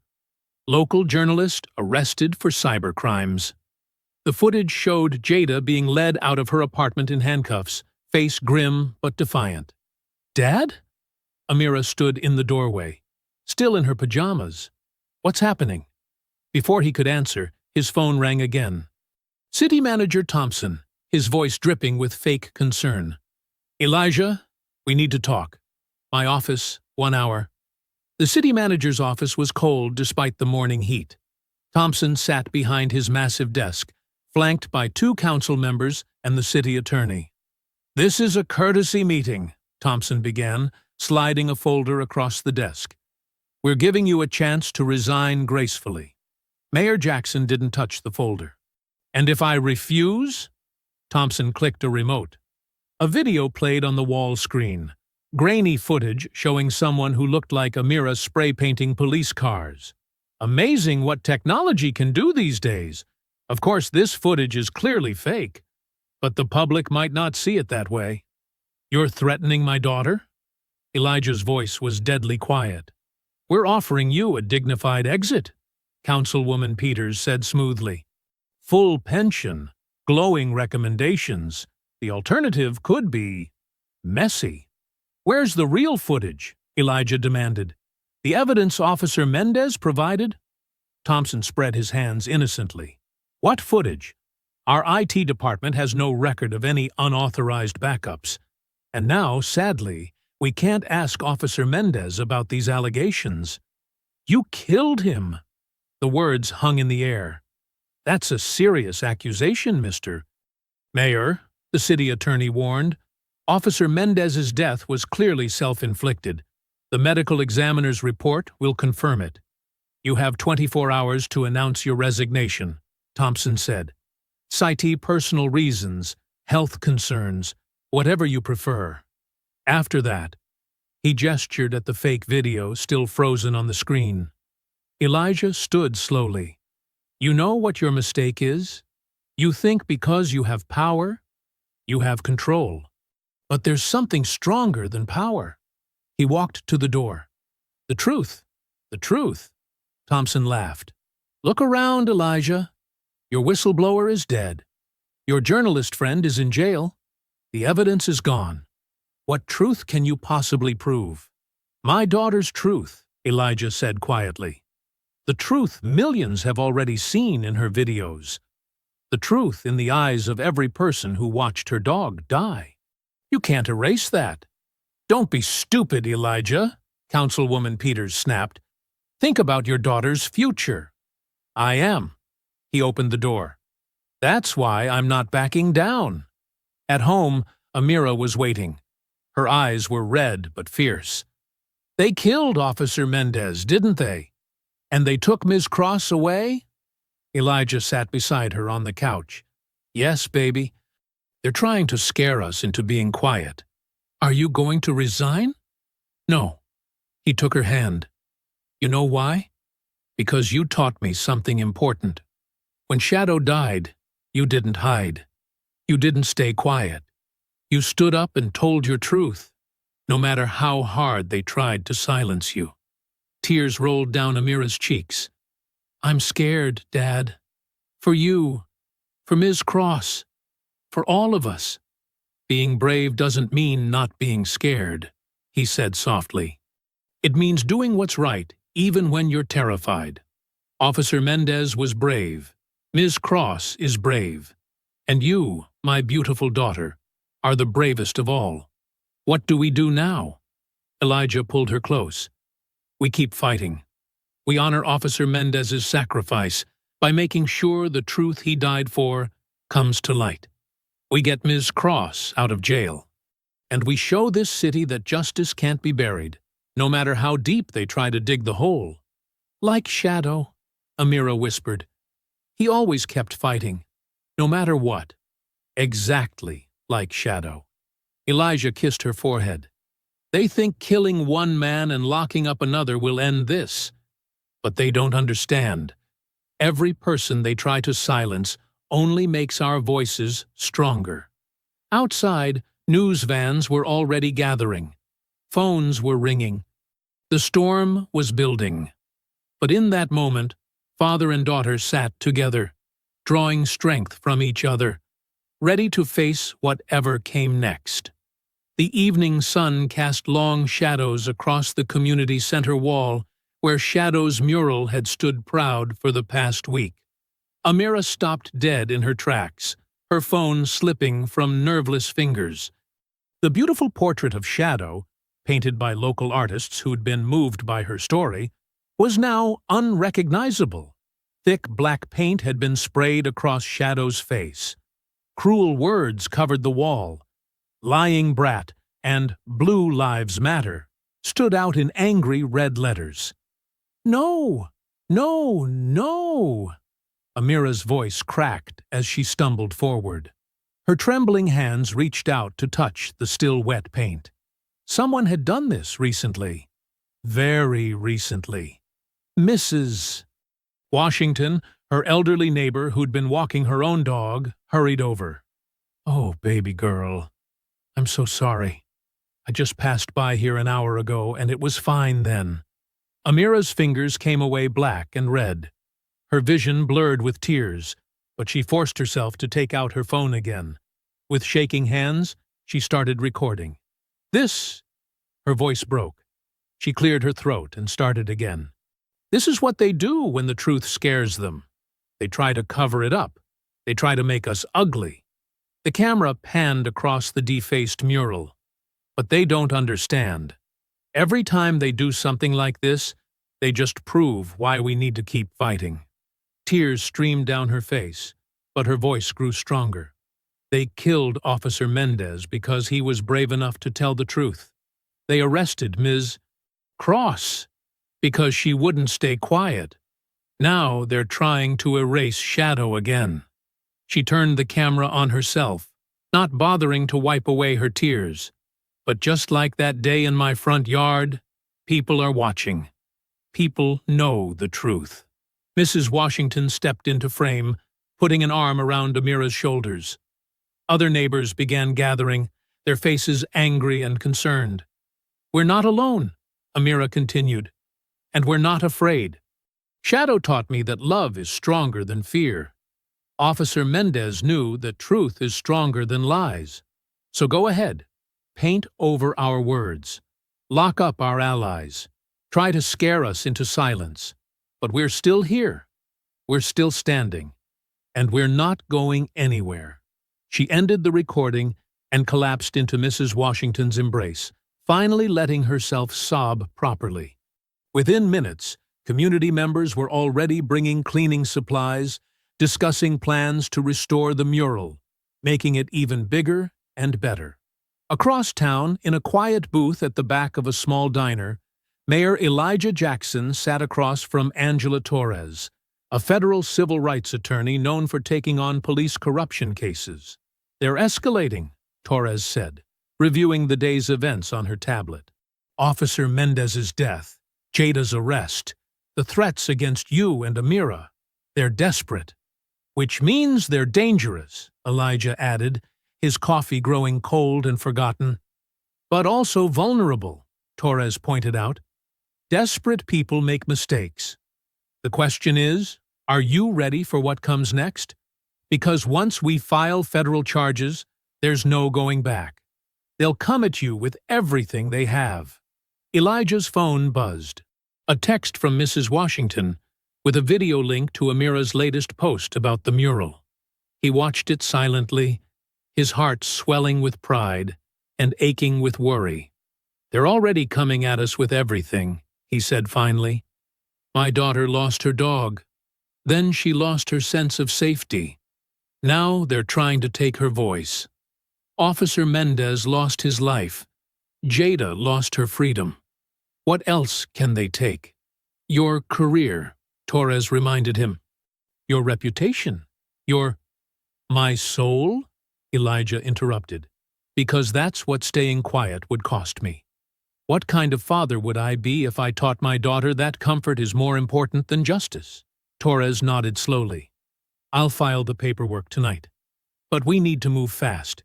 Local journalist arrested for cybercrimes. The footage showed Jada being led out of her apartment in handcuffs, face grim but defiant. Dad? Amira stood in the doorway, still in her pajamas. What's happening? Before he could answer, his phone rang again. City Manager Thompson, his voice dripping with fake concern. Elijah, we need to talk. My office, 1 hour. The city manager's office was cold despite the morning heat. Thompson sat behind his massive desk, flanked by 2 council members and the city attorney. This is a courtesy meeting, Thompson began, sliding a folder across the desk. We're giving you a chance to resign gracefully. Mayor Jackson didn't touch the folder. And if I refuse? Thompson clicked a remote. A video played on the wall screen. Grainy footage showing someone who looked like Amira spray-painting police cars. Amazing what technology can do these days. Of course, this footage is clearly fake, but the public might not see it that way. You're threatening my daughter? Elijah's voice was deadly quiet. We're offering you a dignified exit, Councilwoman Peters said smoothly. Full pension, glowing recommendations. The alternative could be messy. Where's the real footage? Elijah demanded. The evidence Officer Mendez provided? Thompson spread his hands innocently. What footage? Our IT department has no record of any unauthorized backups. And now, sadly, we can't ask Officer Mendez about these allegations. You killed him. The words hung in the air. That's a serious accusation, Mr. Mayor, the city attorney warned. Officer Mendez's death was clearly self-inflicted. The medical examiner's report will confirm it. You have 24 hours to announce your resignation, Thompson said. Cite personal reasons, health concerns, whatever you prefer. After that, he gestured at the fake video still frozen on the screen. Elijah stood slowly. You know what your mistake is? You think because you have power, you have control. But there's something stronger than power. He walked to the door. The truth. The truth. Thompson laughed. Look around, Elijah. Your whistleblower is dead. Your journalist friend is in jail. The evidence is gone. What truth can you possibly prove? My daughter's truth, Elijah said quietly. The truth millions have already seen in her videos. The truth in the eyes of every person who watched her dog die. You can't erase that. Don't be stupid, Elijah, Councilwoman Peters snapped. Think about your daughter's future. I am. He opened the door. That's why I'm not backing down. At home, Amira was waiting. Her eyes were red but fierce. They killed Officer Mendez, didn't they? And they took Ms. Cross away? Elijah sat beside her on the couch. Yes, baby. They're trying to scare us into being quiet. Are you going to resign? No. He took her hand. You know why? Because you taught me something important. When Shadow died, you didn't hide. You didn't stay quiet. You stood up and told your truth, no matter how hard they tried to silence you. Tears rolled down Amira's cheeks. I'm scared, Dad. For you. For Ms. Cross. For all of us. Being brave doesn't mean not being scared, he said softly. It means doing what's right, even when you're terrified. Officer Mendez was brave. Ms. Cross is brave. And you, my beautiful daughter, are the bravest of all. What do we do now? Elijah pulled her close. We keep fighting. We honor Officer Mendez's sacrifice by making sure the truth he died for comes to light. We get Ms. Cross out of jail. And we show this city that justice can't be buried, no matter how deep they try to dig the hole. Like Shadow, Amira whispered. He always kept fighting, no matter what. Exactly like Shadow. Elijah kissed her forehead. They think killing one man and locking up another will end this. But they don't understand. Every person they try to silence only makes our voices stronger. Outside, news vans were already gathering. Phones were ringing. The storm was building. But in that moment, father and daughter sat together, drawing strength from each other, ready to face whatever came next. The evening sun cast long shadows across the community center wall, where Shadow's mural had stood proud for the past week. Amira stopped dead in her tracks, her phone slipping from nerveless fingers. The beautiful portrait of Shadow, painted by local artists who'd been moved by her story, was now unrecognizable. Thick black paint had been sprayed across Shadow's face. Cruel words covered the wall. Lying brat and Blue Lives Matter stood out in angry red letters. No! No! No! Amira's voice cracked as she stumbled forward. Her trembling hands reached out to touch the still wet paint. Someone had done this recently. Very recently. Mrs. Washington, her elderly neighbor who'd been walking her own dog, hurried over. "Oh, baby girl. I'm so sorry. I just passed by here an hour ago, and it was fine then." Amira's fingers came away black and red. Her vision blurred with tears, but she forced herself to take out her phone again. With shaking hands, she started recording. "This—" Her voice broke. She cleared her throat and started again. "This is what they do when the truth scares them. They try to cover it up. They try to make us ugly." The camera panned across the defaced mural. "But they don't understand. Every time they do something like this, they just prove why we need to keep fighting." Tears streamed down her face, but her voice grew stronger. "They killed Officer Mendez because he was brave enough to tell the truth. They arrested Ms. Cross because she wouldn't stay quiet. Now they're trying to erase Shadow again." She turned the camera on herself, not bothering to wipe away her tears. "But just like that day in my front yard, people are watching. People know the truth." Mrs. Washington stepped into frame, putting an arm around Amira's shoulders. Other neighbors began gathering, their faces angry and concerned. "We're not alone," Amira continued, "and we're not afraid. Shadow taught me that love is stronger than fear. Officer Mendez knew that truth is stronger than lies. So go ahead, paint over our words, lock up our allies, try to scare us into silence. But we're still here, we're still standing, and we're not going anywhere." She ended the recording and collapsed into Mrs. Washington's embrace, finally letting herself sob properly. Within minutes, community members were already bringing cleaning supplies, discussing plans to restore the mural, making it even bigger and better. Across town, in a quiet booth at the back of a small diner, Mayor Elijah Jackson sat across from Angela Torres, a federal civil rights attorney known for taking on police corruption cases. "They're escalating," Torres said, reviewing the day's events on her tablet. "Officer Mendez's death, Jada's arrest, the threats against you and Amira. They're desperate. Which means they're dangerous," Elijah added, his coffee growing cold and forgotten. "But also vulnerable," Torres pointed out. "Desperate people make mistakes. The question is, are you ready for what comes next? Because once we file federal charges, there's no going back. They'll come at you with everything they have." Elijah's phone buzzed. A text from Mrs. Washington, with a video link to Amira's latest post about the mural. He watched it silently, his heart swelling with pride and aching with worry. "They're already coming at us with everything," he said finally. "My daughter lost her dog. Then she lost her sense of safety. Now they're trying to take her voice. Officer Mendez lost his life. Jada lost her freedom. What else can they take?" "Your career," Torres reminded him. "Your reputation. Your—" "My soul?" Elijah interrupted. "Because that's what staying quiet would cost me. What kind of father would I be if I taught my daughter that comfort is more important than justice?" Torres nodded slowly. "I'll file the paperwork tonight. But we need to move fast.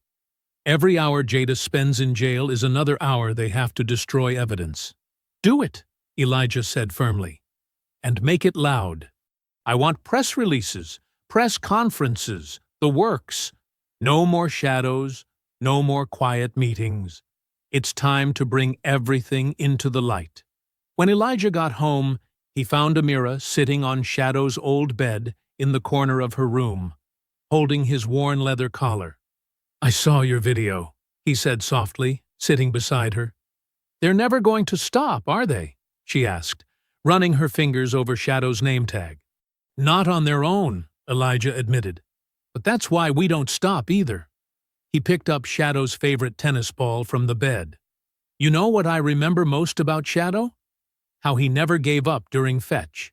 Every hour Jada spends in jail is another hour they have to destroy evidence." "Do it," Elijah said firmly. "And make it loud. I want press releases, press conferences, the works. No more shadows, no more quiet meetings. It's time to bring everything into the light." When Elijah got home, he found Amira sitting on Shadow's old bed in the corner of her room, holding his worn leather collar. "I saw your video," he said softly, sitting beside her. "They're never going to stop, are they?" she asked, running her fingers over Shadow's name tag. "Not on their own," Elijah admitted. "But that's why we don't stop either." He picked up Shadow's favorite tennis ball from the bed. "You know what I remember most about Shadow? how he never gave up during fetch.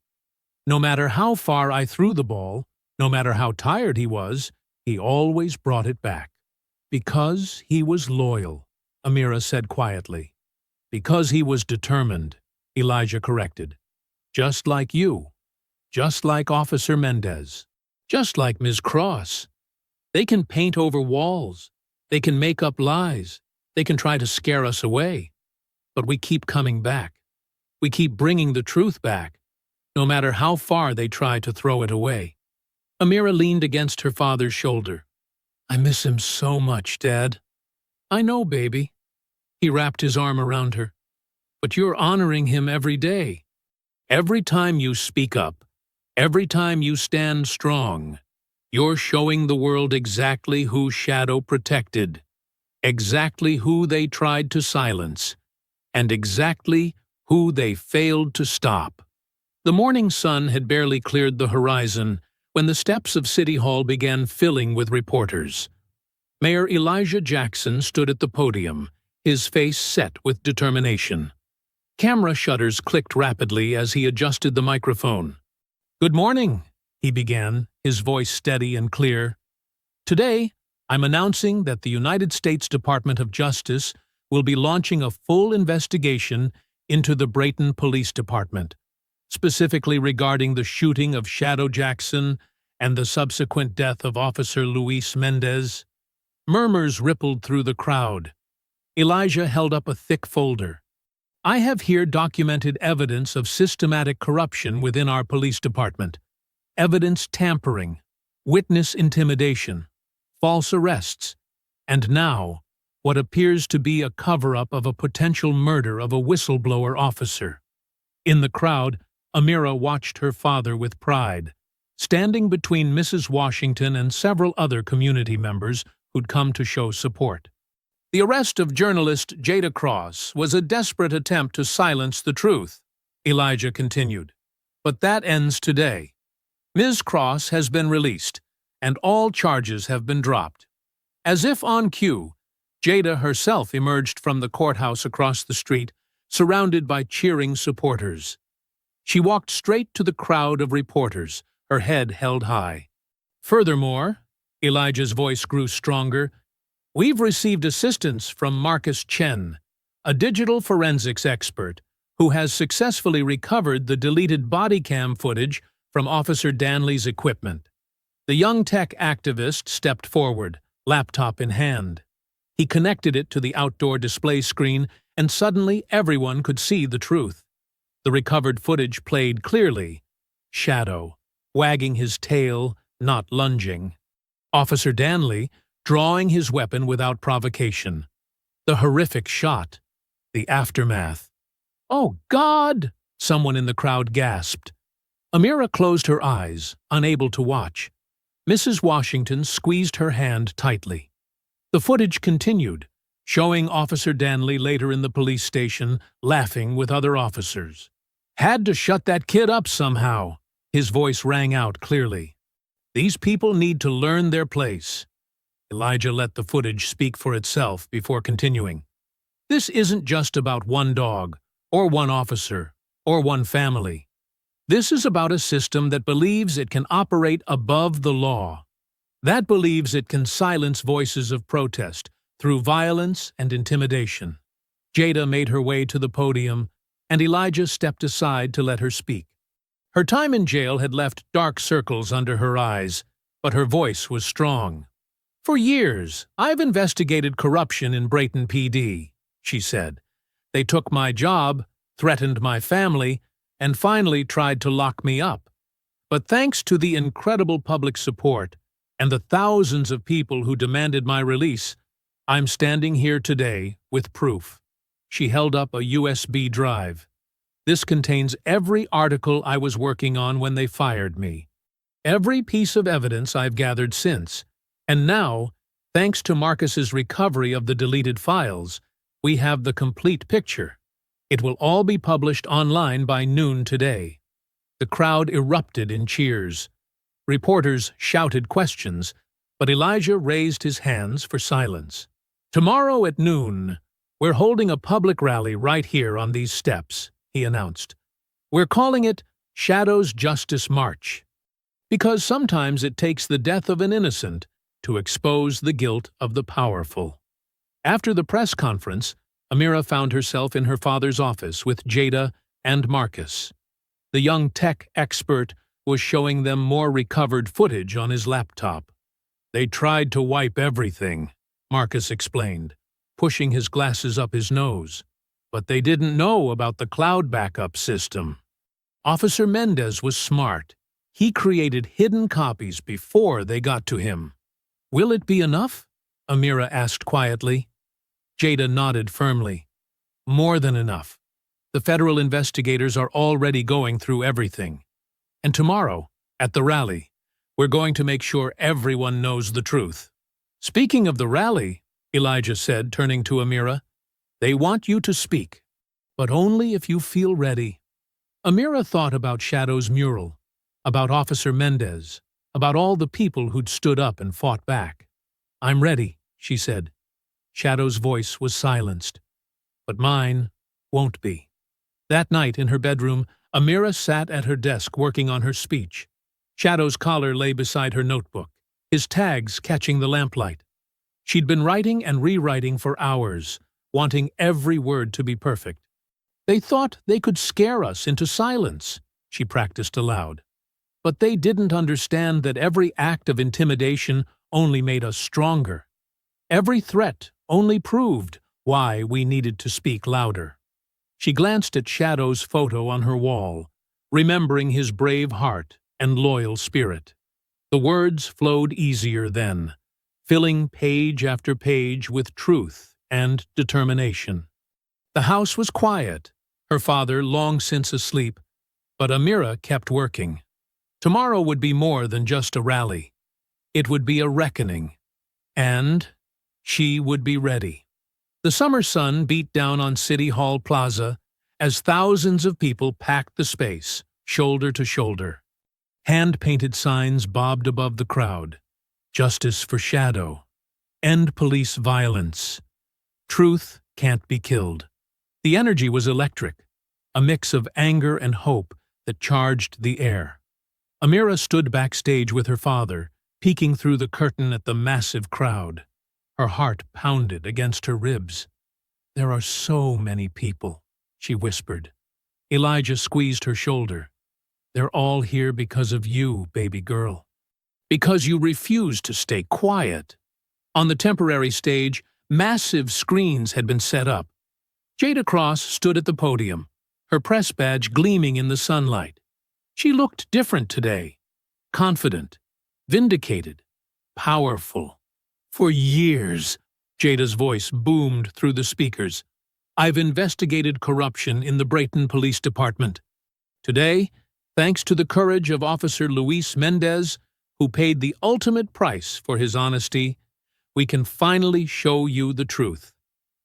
No matter how far I threw the ball, no matter how tired he always brought it back. Because he was loyal, Amira said quietly. Because he was determined, Elijah corrected. Just like you. Just like Officer Mendez. Just like Ms. Cross. They can paint over walls. They can make up lies. They can try to scare us away. But we keep coming back. We keep bringing the truth back, no matter how far they try to throw it away. Amira leaned against her father's shoulder. I miss him so much, Dad. I know, baby. He wrapped his arm around her. But you're honoring him every day. Every time you speak up, every time you stand strong, you're showing the world exactly who Shadow protected, exactly who they tried to silence, and exactly who they failed to stop. The morning sun had barely cleared the horizon when the steps of City Hall began filling with reporters. Mayor Elijah Jackson stood at the podium, his face set with determination. Camera shutters clicked rapidly as he adjusted the microphone. Good morning, he began, his voice steady and clear. Today, I'm announcing that the United States Department of Justice will be launching a full investigation into the Brayton Police Department, specifically regarding the shooting of Shadow Jackson and the subsequent death of Officer Luis Mendez. Murmurs rippled through the crowd. Elijah held up a thick folder. I have here documented evidence of systematic corruption within our police department, evidence tampering, witness intimidation, false arrests, and now, what appears to be a cover-up of a potential murder of a whistleblower officer. In the crowd, Amira watched her father with pride, standing between Mrs. Washington and several other community members who'd come to show support. The arrest of journalist Jada Cross was a desperate attempt to silence the truth, Elijah continued. But that ends today. Ms. Cross has been released, and all charges have been dropped. As if on cue, Jada herself emerged from the courthouse across the street, surrounded by cheering supporters. She walked straight to the crowd of reporters, her head held high. Furthermore, Elijah's voice grew stronger, we've received assistance from Marcus Chen, a digital forensics expert who has successfully recovered the deleted body cam footage from Officer Danley's equipment. The young tech activist stepped forward, laptop in hand. He connected it to the outdoor display screen, and suddenly everyone could see the truth. The recovered footage played clearly. Shadow, wagging his tail, not lunging. Officer Danley, drawing his weapon without provocation. The horrific shot. The aftermath. "Oh, God!" someone in the crowd gasped. Amira closed her eyes, unable to watch. Mrs. Washington squeezed her hand tightly. The footage continued, showing Officer Danley later in the police station, laughing with other officers. "Had to shut that kid up somehow," his voice rang out clearly. "These people need to learn their place." Elijah let the footage speak for itself before continuing. "This isn't just about one dog, or one officer, or one family. This is about a system that believes it can operate above the law, that believes it can silence voices of protest through violence and intimidation." Jada made her way to the podium, and Elijah stepped aside to let her speak. Her time in jail had left dark circles under her eyes, but her voice was strong. "For years, I've investigated corruption in Brayton PD," she said. "They took my job, threatened my family, and finally tried to lock me up. But thanks to the incredible public support and the thousands of people who demanded my release, I'm standing here today with proof." She held up a USB drive. "This contains every article I was working on when they fired me, every piece of evidence I've gathered since, and now, thanks to Marcus's recovery of the deleted files, we have the complete picture. It will all be published online by noon today." The crowd erupted in cheers. Reporters shouted questions, but Elijah raised his hands for silence. "Tomorrow at noon, we're holding a public rally right here on these steps," he announced. We're calling it Shadow's Justice March, because sometimes it takes the death of an innocent to expose the guilt of the powerful. After the press conference, Amira found herself in her father's office with Jada and Marcus. The young tech expert was showing them more recovered footage on his laptop. They tried to wipe everything, Marcus explained, pushing his glasses up his nose. But they didn't know about the cloud backup system. Officer Mendez was smart. He created hidden copies before they got to him. Will it be enough? Amira asked quietly. Jada nodded firmly. More than enough. The federal investigators are already going through everything. And tomorrow, at the rally, we're going to make sure everyone knows the truth. Speaking of the rally, Elijah said, turning to Amira, they want you to speak, but only if you feel ready. Amira thought about Shadow's mural, about Officer Mendez, about all the people who'd stood up and fought back. I'm ready, she said. Shadow's voice was silenced. But mine won't be. That night in her bedroom, Amira sat at her desk working on her speech. Shadow's collar lay beside her notebook, his tags catching the lamplight. She'd been writing and rewriting for hours, wanting every word to be perfect. They thought they could scare us into silence, she practiced aloud. But they didn't understand that every act of intimidation only made us stronger. Every threat only proved why we needed to speak louder. She glanced at Shadow's photo on her wall, remembering his brave heart and loyal spirit. The words flowed easier then, filling page after page with truth and determination. The house was quiet, her father long since asleep, but Amira kept working. Tomorrow would be more than just a rally. It would be a reckoning. And she would be ready. The summer sun beat down on City Hall Plaza as thousands of people packed the space, shoulder to shoulder. Hand-painted signs bobbed above the crowd. Justice for Shadow. End police violence. Truth can't be killed. The energy was electric, a mix of anger and hope that charged the air. Amira stood backstage with her father, peeking through the curtain at the massive crowd. Her heart pounded against her ribs. There are so many people, she whispered. Elijah squeezed her shoulder. They're all here because of you, baby girl. Because you refused to stay quiet. On the temporary stage, massive screens had been set up. Jada Cross stood at the podium, her press badge gleaming in the sunlight. She looked different today. Confident, vindicated, powerful. For years, Jada's voice boomed through the speakers. I've investigated corruption in the Brayton Police Department. Today, thanks to the courage of Officer Luis Mendez, who paid the ultimate price for his honesty, we can finally show you the truth.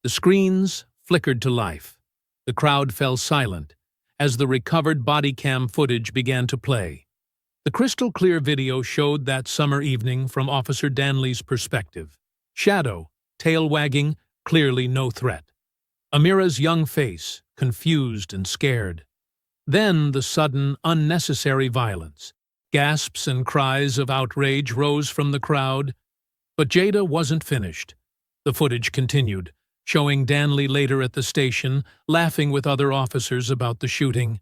The screens flickered to life. The crowd fell silent as the recovered body cam footage began to play. The crystal-clear video showed that summer evening from Officer Danley's perspective. Shadow, tail wagging, clearly no threat. Amira's young face, confused and scared. Then the sudden, unnecessary violence. Gasps and cries of outrage rose from the crowd. But Jada wasn't finished. The footage continued, showing Danley later at the station, laughing with other officers about the shooting.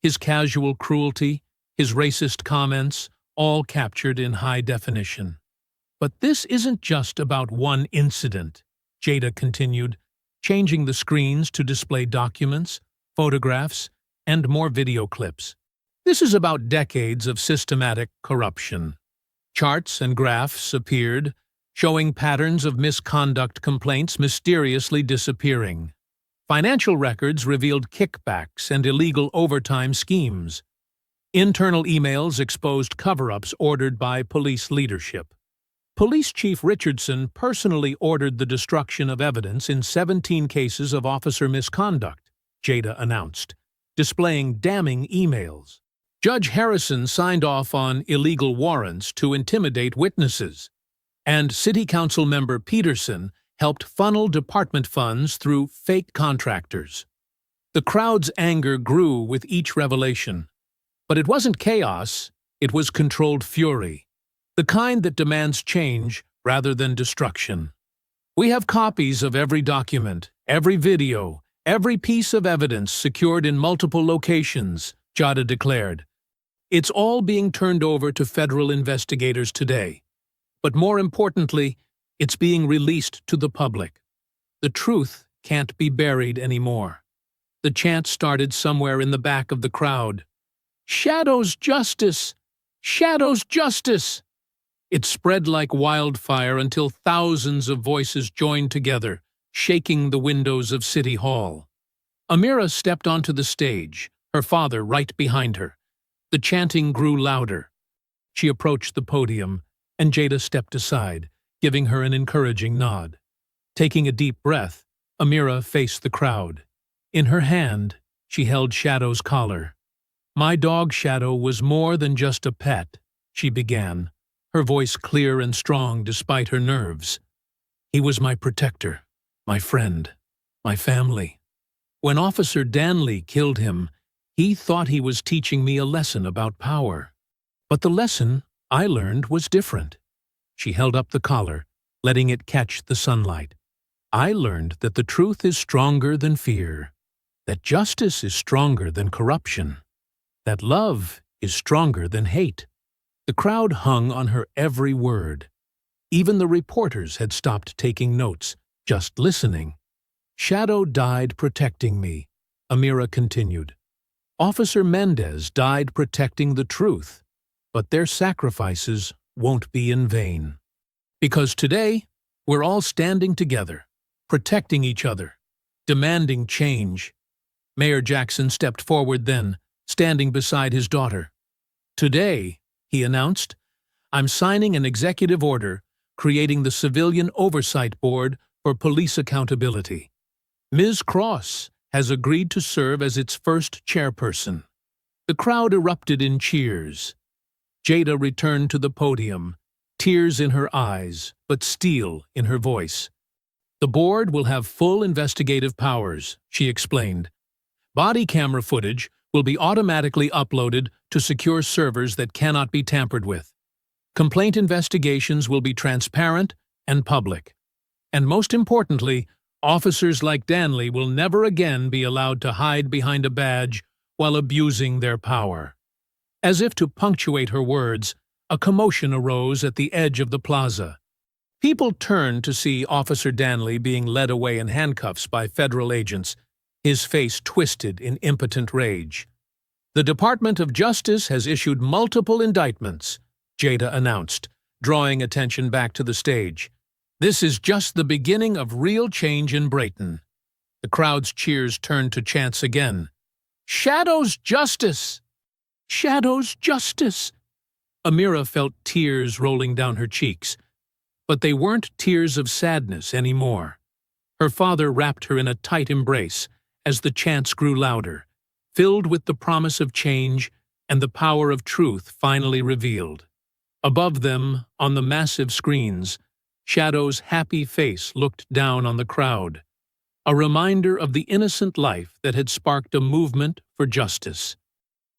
His casual cruelty, his racist comments, all captured in high definition. But this isn't just about one incident, Jada continued, changing the screens to display documents, photographs, and more video clips. This is about decades of systematic corruption. Charts and graphs appeared, showing patterns of misconduct complaints mysteriously disappearing. Financial records revealed kickbacks and illegal overtime schemes. Internal emails exposed cover-ups ordered by police leadership. Police Chief Richardson personally ordered the destruction of evidence in 17 cases of officer misconduct, Jada announced, displaying damning emails. Judge Harrison signed off on illegal warrants to intimidate witnesses, and City Council member Peterson helped funnel department funds through fake contractors. The crowd's anger grew with each revelation. But it wasn't chaos, it was controlled fury, the kind that demands change rather than destruction. We have copies of every document, every video, every piece of evidence secured in multiple locations, Jada declared. It's all being turned over to federal investigators today. But more importantly, it's being released to the public. The truth can't be buried anymore. The chant started somewhere in the back of the crowd. "Shadows justice! Shadows justice!" It spread like wildfire until thousands of voices joined together, shaking the windows of City Hall. Amira stepped onto the stage, her father right behind her. The chanting grew louder. She approached the podium, and Jada stepped aside, giving her an encouraging nod. Taking a deep breath, Amira faced the crowd. In her hand, she held Shadow's collar. "My dog Shadow was more than just a pet," she began, her voice clear and strong despite her nerves. "He was my protector, my friend, my family. When Officer Danley killed him, he thought he was teaching me a lesson about power. But the lesson I learned was different." She held up the collar, letting it catch the sunlight. "I learned that the truth is stronger than fear, that justice is stronger than corruption, that love is stronger than hate." The crowd hung on her every word. Even the reporters had stopped taking notes, just listening. "Shadow died protecting me," Amira continued. "Officer Mendez died protecting the truth, but their sacrifices won't be in vain. Because today, we're all standing together, protecting each other, demanding change." Mayor Jackson stepped forward then, standing beside his daughter. "Today," he announced, "I'm signing an executive order creating the Civilian Oversight Board for Police Accountability. Ms. Cross has agreed to serve as its first chairperson." The crowd erupted in cheers. Jada returned to the podium, tears in her eyes, but steel in her voice. "The board will have full investigative powers," she explained. "Body camera footage will be automatically uploaded to secure servers that cannot be tampered with. Complaint investigations will be transparent and public. And most importantly, officers like Danley will never again be allowed to hide behind a badge while abusing their power." As if to punctuate her words, a commotion arose at the edge of the plaza. People turned to see Officer Danley being led away in handcuffs by federal agents, his face twisted in impotent rage. "The Department of Justice has issued multiple indictments," Jada announced, drawing attention back to the stage. "This is just the beginning of real change in Brayton." The crowd's cheers turned to chants again. "Shadow's justice! Shadow's justice!" Amira felt tears rolling down her cheeks. But they weren't tears of sadness anymore. Her father wrapped her in a tight embrace as the chants grew louder, filled with the promise of change and the power of truth finally revealed. Above them, on the massive screens, Shadow's happy face looked down on the crowd, a reminder of the innocent life that had sparked a movement for justice.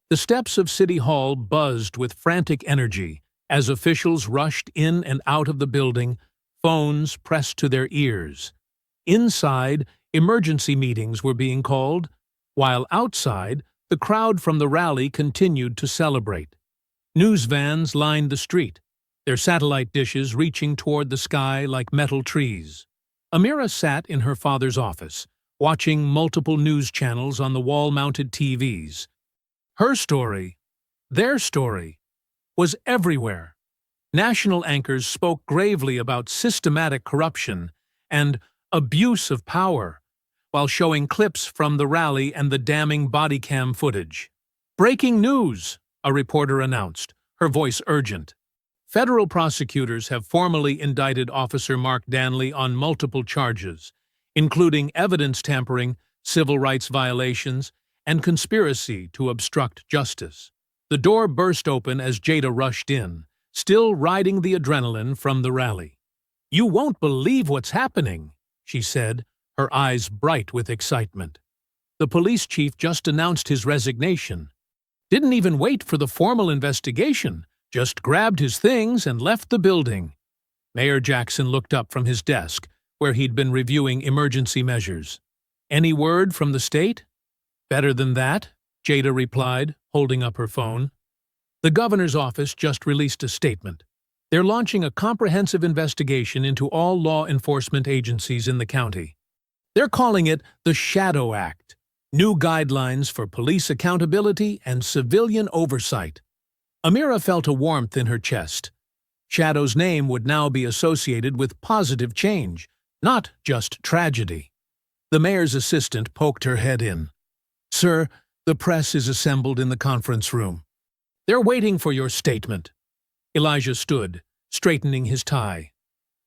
The steps of City Hall buzzed with frantic energy as officials rushed in and out of the building, phones pressed to their ears. Inside, emergency meetings were being called, while outside, the crowd from the rally continued to celebrate. News vans lined the street, their satellite dishes reaching toward the sky like metal trees. Amira sat in her father's office, watching multiple news channels on the wall-mounted TVs. Her story, their story, was everywhere. National anchors spoke gravely about systematic corruption and abuse of power, while showing clips from the rally and the damning body cam footage. "Breaking news," a reporter announced, her voice urgent. Federal prosecutors have formally indicted Officer Mark Danley on multiple charges, including evidence tampering, civil rights violations, and conspiracy to obstruct justice. The door burst open as Jada rushed in, still riding the adrenaline from the rally. "You won't believe what's happening," she said, her eyes bright with excitement. The police chief just announced his resignation. Didn't even wait for the formal investigation, just grabbed his things and left the building. Mayor Jackson looked up from his desk, where he'd been reviewing emergency measures. Any word from the state? Better than that, Jada replied, holding up her phone. The governor's office just released a statement. They're launching a comprehensive investigation into all law enforcement agencies in the county. They're calling it the Shadow Act, new guidelines for police accountability and civilian oversight. Amira felt a warmth in her chest. Shadow's name would now be associated with positive change, not just tragedy. The mayor's assistant poked her head in. "Sir, the press is assembled in the conference room. They're waiting for your statement." Elijah stood, straightening his tie.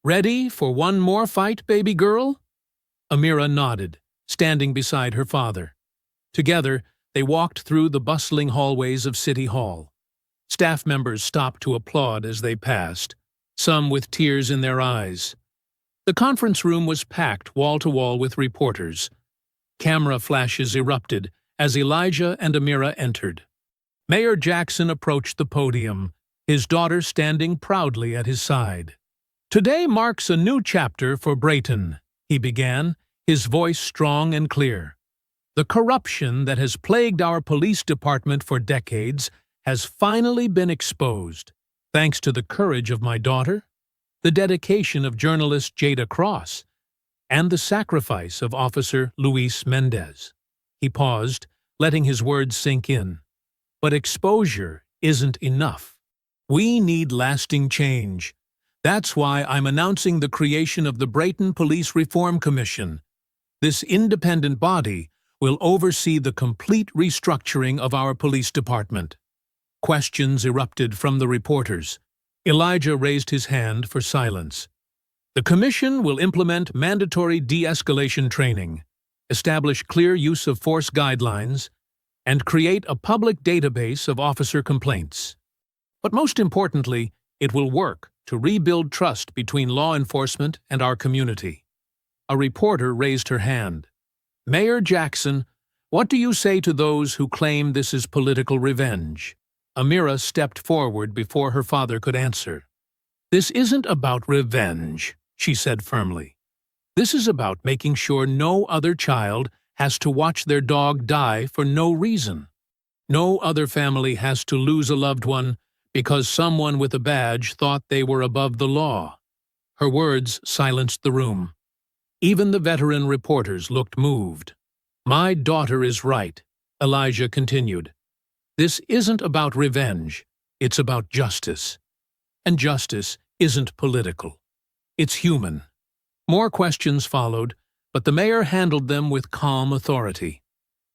"Ready for one more fight, baby girl?" Amira nodded, standing beside her father. Together, they walked through the bustling hallways of City Hall. Staff members stopped to applaud as they passed, some with tears in their eyes. The conference room was packed wall to wall with reporters. Camera flashes erupted as Elijah and Amira entered. Mayor Jackson approached the podium, his daughter standing proudly at his side. "Today marks a new chapter for Brayton," he began, his voice strong and clear. "The corruption that has plagued our police department for decades has finally been exposed, thanks to the courage of my daughter, the dedication of journalist Jada Cross, and the sacrifice of Officer Luis Mendez." He paused, letting his words sink in. "But exposure isn't enough. We need lasting change. That's why I'm announcing the creation of the Brayton Police Reform Commission. This independent body will oversee the complete restructuring of our police department." Questions erupted from the reporters. Elijah raised his hand for silence. "The commission will implement mandatory de-escalation training, establish clear use of force guidelines, and create a public database of officer complaints. But most importantly, it will work to rebuild trust between law enforcement and our community." A reporter raised her hand. "Mayor Jackson, what do you say to those who claim this is political revenge?" Amira stepped forward before her father could answer. "This isn't about revenge," she said firmly. "This is about making sure no other child has to watch their dog die for no reason. No other family has to lose a loved one because someone with a badge thought they were above the law." Her words silenced the room. Even the veteran reporters looked moved. "My daughter is right," Elijah continued. "This isn't about revenge, it's about justice. And justice isn't political. It's human." More questions followed, but the mayor handled them with calm authority.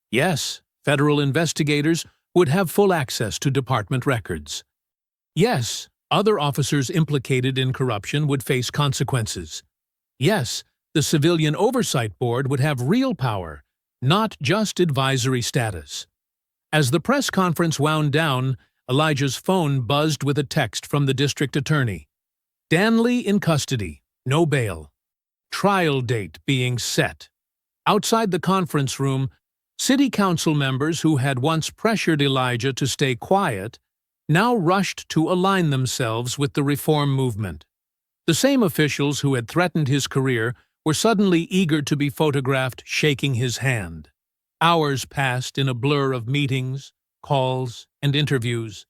Yes, federal investigators would have full access to department records. Yes, other officers implicated in corruption would face consequences. Yes, the Civilian Oversight Board would have real power, not just advisory status. As the press conference wound down, Elijah's phone buzzed with a text from the district attorney. "Danley in custody, no bail. Trial date being set." Outside the conference room, city council members who had once pressured Elijah to stay quiet now rushed to align themselves with the reform movement. The same officials who had threatened his career were suddenly eager to be photographed shaking his hand. Hours passed in a blur of meetings, calls, and interviews.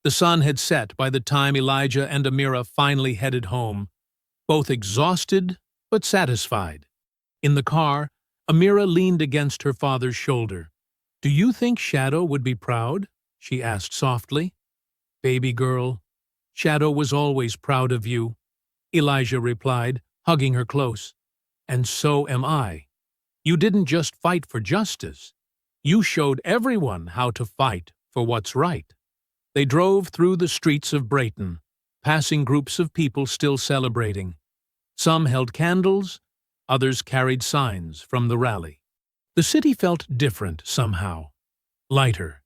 The sun had set by the time Elijah and Amira finally headed home, both exhausted but satisfied. In the car, Amira leaned against her father's shoulder. "Do you think Shadow would be proud?" she asked softly. "Baby girl, Shadow was always proud of you," Elijah replied, hugging her close. "And so am I. You didn't just fight for justice. You showed everyone how to fight for what's right." They drove through the streets of Brayton, passing groups of people still celebrating. Some held candles, others carried signs from the rally. The city felt different somehow, lighter,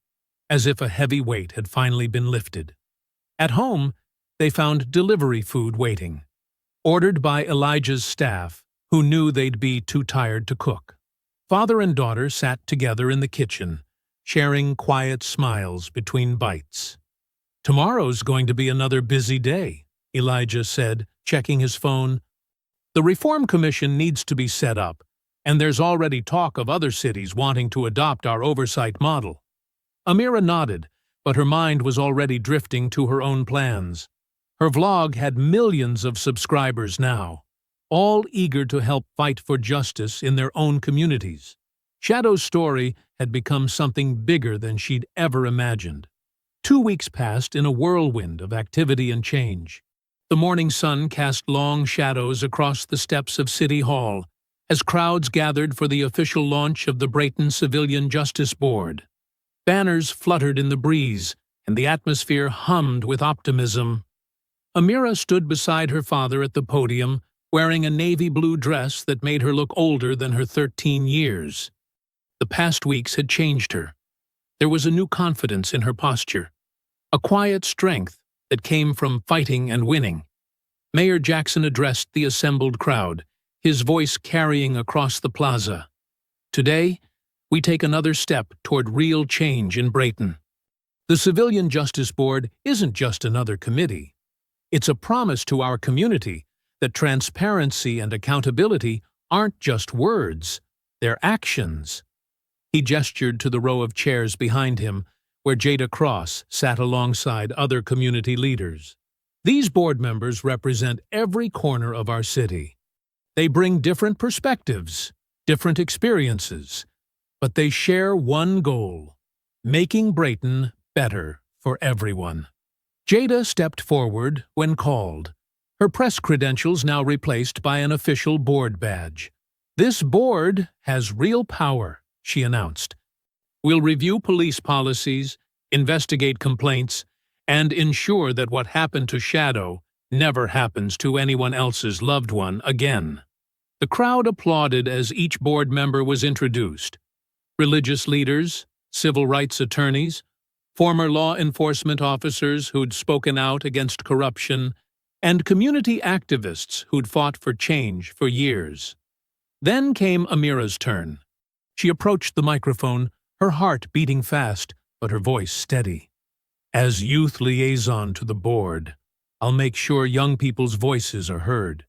as if a heavy weight had finally been lifted. At home, they found delivery food waiting, ordered by Elijah's staff, who knew they'd be too tired to cook. Father and daughter sat together in the kitchen, sharing quiet smiles between bites. "Tomorrow's going to be another busy day," Elijah said, checking his phone. "The Reform Commission needs to be set up, and there's already talk of other cities wanting to adopt our oversight model." Amira nodded, but her mind was already drifting to her own plans. Her vlog had millions of subscribers now, all eager to help fight for justice in their own communities. Shadow's story had become something bigger than she'd ever imagined. 2 weeks passed in a whirlwind of activity and change. The morning sun cast long shadows across the steps of City Hall as crowds gathered for the official launch of the Brayton Civilian Justice Board. Banners fluttered in the breeze, and the atmosphere hummed with optimism. Amira stood beside her father at the podium, wearing a navy blue dress that made her look older than her 13 years. The past weeks had changed her. There was a new confidence in her posture, a quiet strength that came from fighting and winning. Mayor Jackson addressed the assembled crowd, his voice carrying across the plaza. "Today, we take another step toward real change in Brayton. The Civilian Justice Board isn't just another committee. It's a promise to our community that transparency and accountability aren't just words, they're actions." He gestured to the row of chairs behind him, where Jada Cross sat alongside other community leaders. "These board members represent every corner of our city. They bring different perspectives, different experiences, but they share one goal: making Brayton better for everyone." Jada stepped forward when called, her press credentials now replaced by an official board badge. "This board has real power," she announced. "We'll review police policies, investigate complaints, and ensure that what happened to Shadow never happens to anyone else's loved one again." The crowd applauded as each board member was introduced. Religious leaders, civil rights attorneys, former law enforcement officers who'd spoken out against corruption, and community activists who'd fought for change for years. Then came Amira's turn. She approached the microphone, her heart beating fast, but her voice steady. "As youth liaison to the board, I'll make sure young people's voices are heard.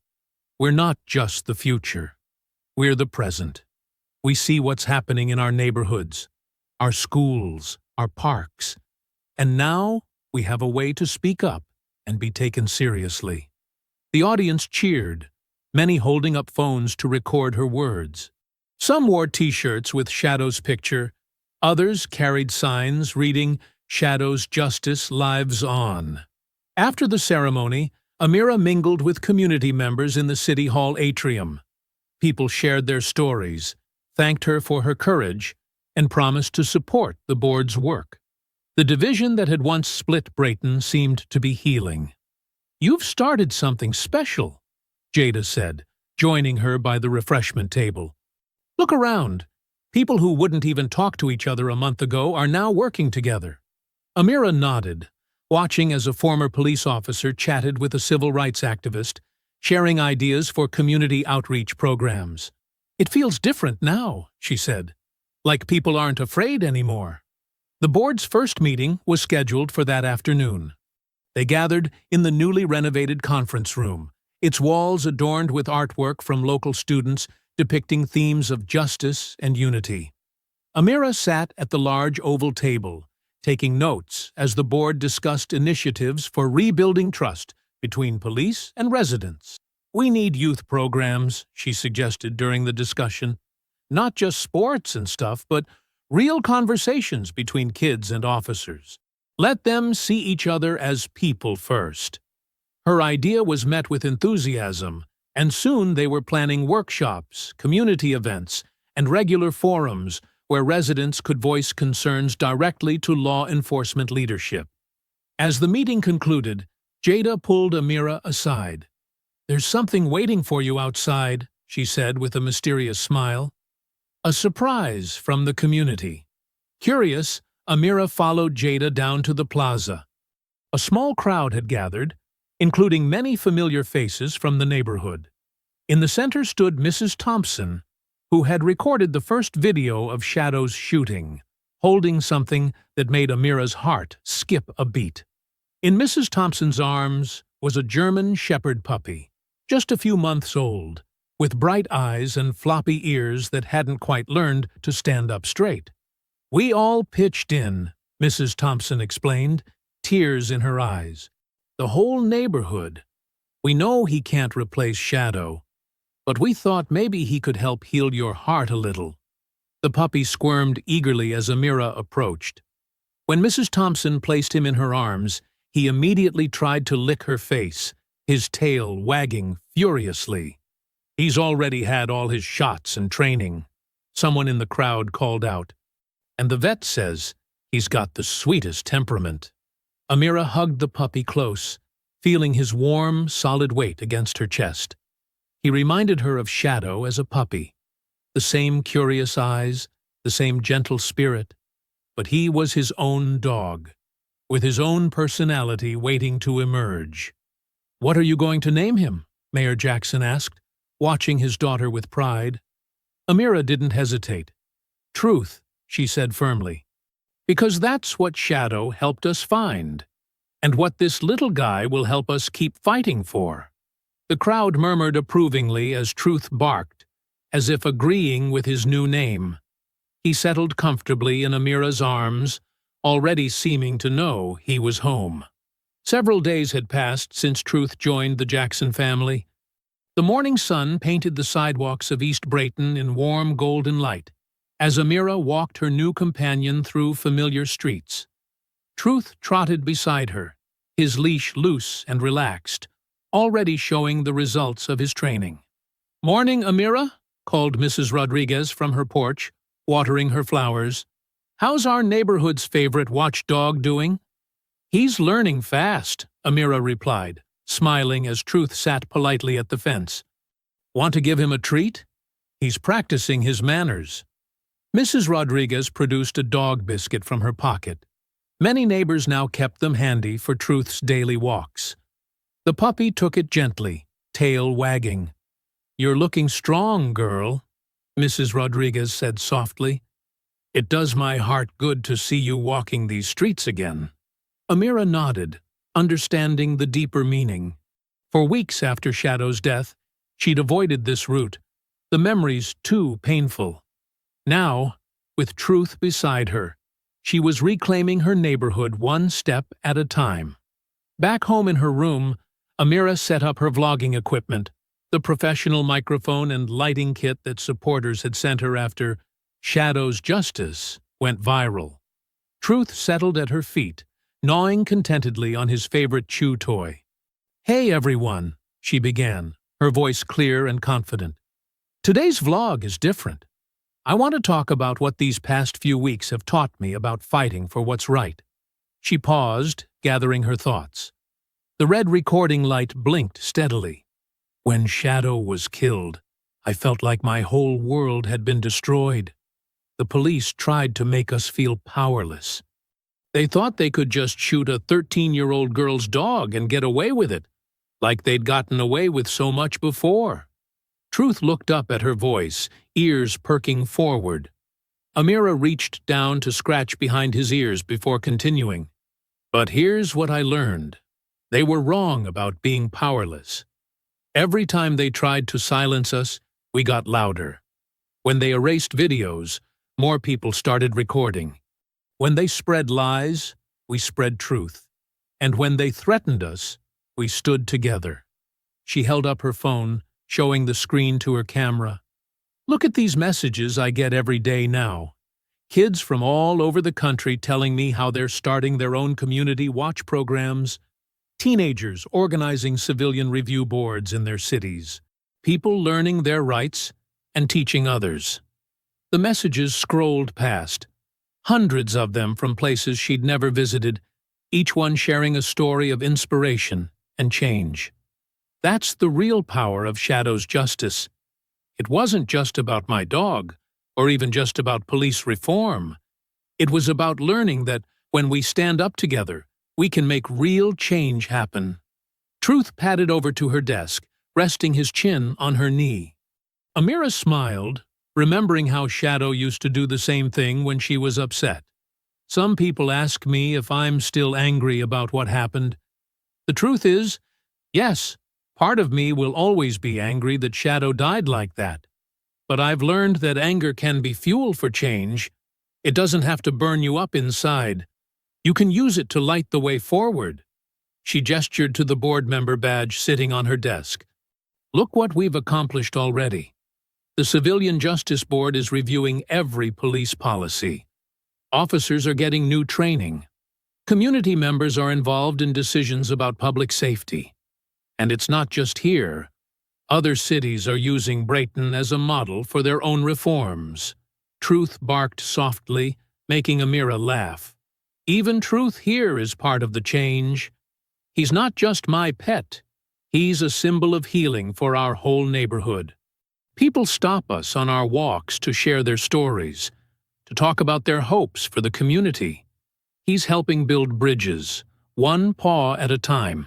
We're not just the future. We're the present. We see what's happening in our neighborhoods, our schools, our parks. And now we have a way to speak up and be taken seriously." The audience cheered, many holding up phones to record her words. Some wore T-shirts with Shadow's picture. Others carried signs reading, "Shadow's Justice Lives On." After the ceremony, Amira mingled with community members in the City Hall atrium. People shared their stories, thanked her for her courage, and promised to support the board's work. The division that had once split Brayton seemed to be healing. "You've started something special," Jada said, joining her by the refreshment table. "Look around. People who wouldn't even talk to each other a month ago are now working together." Amira nodded, watching as a former police officer chatted with a civil rights activist, sharing ideas for community outreach programs. "It feels different now," she said, "like people aren't afraid anymore." The board's first meeting was scheduled for that afternoon. They gathered in the newly renovated conference room, its walls adorned with artwork from local students depicting themes of justice and unity. Amira sat at the large oval table, taking notes as the board discussed initiatives for rebuilding trust between police and residents. "We need youth programs," she suggested during the discussion. "Not just sports and stuff, but real conversations between kids and officers. Let them see each other as people first." Her idea was met with enthusiasm, and soon they were planning workshops, community events, and regular forums where residents could voice concerns directly to law enforcement leadership. As the meeting concluded, Jada pulled Amira aside. "There's something waiting for you outside," she said with a mysterious smile. A surprise from the community. Curious, Amira followed Jada down to the plaza. A small crowd had gathered, including many familiar faces from the neighborhood. In the center stood Mrs. Thompson, who had recorded the first video of Shadow's shooting, holding something that made Amira's heart skip a beat. In Mrs. Thompson's arms was a German Shepherd puppy, just a few months old, with bright eyes and floppy ears that hadn't quite learned to stand up straight. "We all pitched in," Mrs. Thompson explained, tears in her eyes. "The whole neighborhood. We know he can't replace Shadow, but we thought maybe he could help heal your heart a little." The puppy squirmed eagerly as Amira approached. When Mrs. Thompson placed him in her arms, he immediately tried to lick her face, his tail wagging furiously. "He's already had all his shots and training," someone in the crowd called out. "And the vet says he's got the sweetest temperament." Amira hugged the puppy close, feeling his warm, solid weight against her chest. He reminded her of Shadow as a puppy. The same curious eyes, the same gentle spirit, but he was his own dog, with his own personality waiting to emerge. "What are you going to name him?" Mayor Jackson asked, watching his daughter with pride. Amira didn't hesitate. "Truth," she said firmly, "because that's what Shadow helped us find, and what this little guy will help us keep fighting for." The crowd murmured approvingly as Truth barked, as if agreeing with his new name. He settled comfortably in Amira's arms, already seeming to know he was home. Several days had passed since Truth joined the Jackson family. The morning sun painted the sidewalks of East Brayton in warm golden light, as Amira walked her new companion through familiar streets. Truth trotted beside her, his leash loose and relaxed, already showing the results of his training. "Morning, Amira," called Mrs. Rodriguez from her porch, watering her flowers. "How's our neighborhood's favorite watchdog doing?" "He's learning fast," Amira replied, smiling as Truth sat politely at the fence. "Want to give him a treat? He's practicing his manners." Mrs. Rodriguez produced a dog biscuit from her pocket. Many neighbors now kept them handy for Truth's daily walks. The puppy took it gently, tail wagging. "You're looking strong, girl," Mrs. Rodriguez said softly. "It does my heart good to see you walking these streets again." Amira nodded, understanding the deeper meaning. For weeks after Shadow's death, she'd avoided this route, the memories too painful. Now, with Truth beside her, she was reclaiming her neighborhood one step at a time. Back home in her room, Amira set up her vlogging equipment, the professional microphone and lighting kit that supporters had sent her after Shadow's Justice went viral. Truth settled at her feet, gnawing contentedly on his favorite chew toy. "Hey everyone," she began, her voice clear and confident. "Today's vlog is different. I want to talk about what these past few weeks have taught me about fighting for what's right." She paused, gathering her thoughts. The red recording light blinked steadily. "When Shadow was killed, I felt like my whole world had been destroyed. The police tried to make us feel powerless. They thought they could just shoot a 13-year-old girl's dog and get away with it, like they'd gotten away with so much before." Truth looked up at her voice, ears perking forward. Amira reached down to scratch behind his ears before continuing. "But here's what I learned. They were wrong about being powerless. Every time they tried to silence us, we got louder. When they erased videos, more people started recording. When they spread lies, we spread truth. And when they threatened us, we stood together." She held up her phone, showing the screen to her camera. "Look at these messages I get every day now. Kids from all over the country telling me how they're starting their own community watch programs, teenagers organizing civilian review boards in their cities, people learning their rights and teaching others." The messages scrolled past, hundreds of them from places she'd never visited, each one sharing a story of inspiration and change. That's the real power of Shadow's Justice. It wasn't just about my dog, or even just about police reform. It was about learning that when we stand up together, we can make real change happen. Truth padded over to her desk, resting his chin on her knee. Amira smiled, remembering how Shadow used to do the same thing when she was upset. Some people ask me if I'm still angry about what happened. The truth is, yes, part of me will always be angry that Shadow died like that. But I've learned that anger can be fuel for change. It doesn't have to burn you up inside. You can use it to light the way forward. She gestured to the board member badge sitting on her desk. Look what we've accomplished already. The Civilian Justice Board is reviewing every police policy. Officers are getting new training. Community members are involved in decisions about public safety. And it's not just here. Other cities are using Brayton as a model for their own reforms. Truth barked softly, making Amira laugh. Even Truth here is part of the change. He's not just my pet. He's a symbol of healing for our whole neighborhood. People stop us on our walks to share their stories, to talk about their hopes for the community. He's helping build bridges, one paw at a time.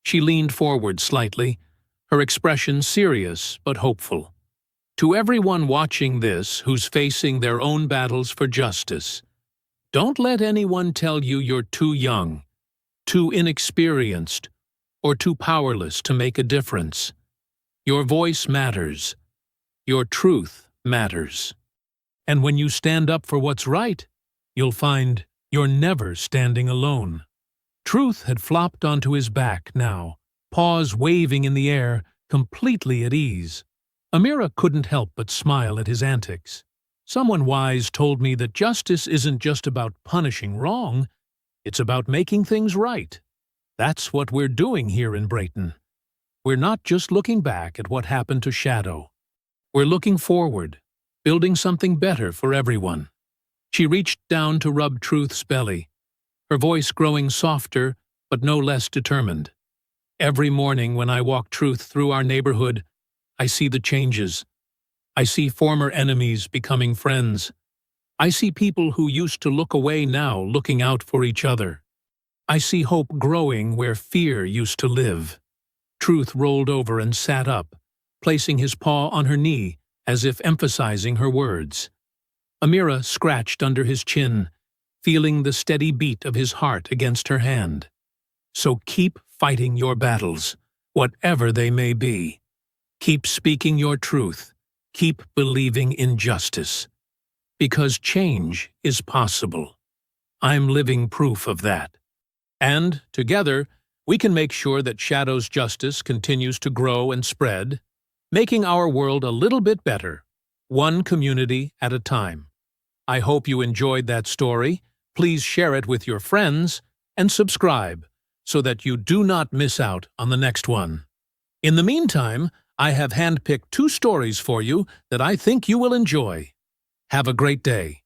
She leaned forward slightly, her expression serious but hopeful. To everyone watching this who's facing their own battles for justice, don't let anyone tell you you're too young, too inexperienced, or too powerless to make a difference. Your voice matters. Your truth matters. And when you stand up for what's right, you'll find you're never standing alone. Truth had flopped onto his back now, paws waving in the air, completely at ease. Amira couldn't help but smile at his antics. Someone wise told me that justice isn't just about punishing wrong, it's about making things right. That's what we're doing here in Brayton. We're not just looking back at what happened to Shadow. We're looking forward, building something better for everyone. She reached down to rub Truth's belly, her voice growing softer but no less determined. Every morning when I walk Truth through our neighborhood, I see the changes. I see former enemies becoming friends. I see people who used to look away now looking out for each other. I see hope growing where fear used to live. Truth rolled over and sat up, placing his paw on her knee as if emphasizing her words. Amira scratched under his chin, feeling the steady beat of his heart against her hand. So keep fighting your battles, whatever they may be. Keep speaking your truth. Keep believing in justice. Because change is possible. I'm living proof of that. And, together, we can make sure that Shadow's justice continues to grow and spread, making our world a little bit better, one community at a time. I hope you enjoyed that story. Please share it with your friends and subscribe so that you do not miss out on the next one. In the meantime, I have handpicked 2 stories for you that I think you will enjoy. Have a great day.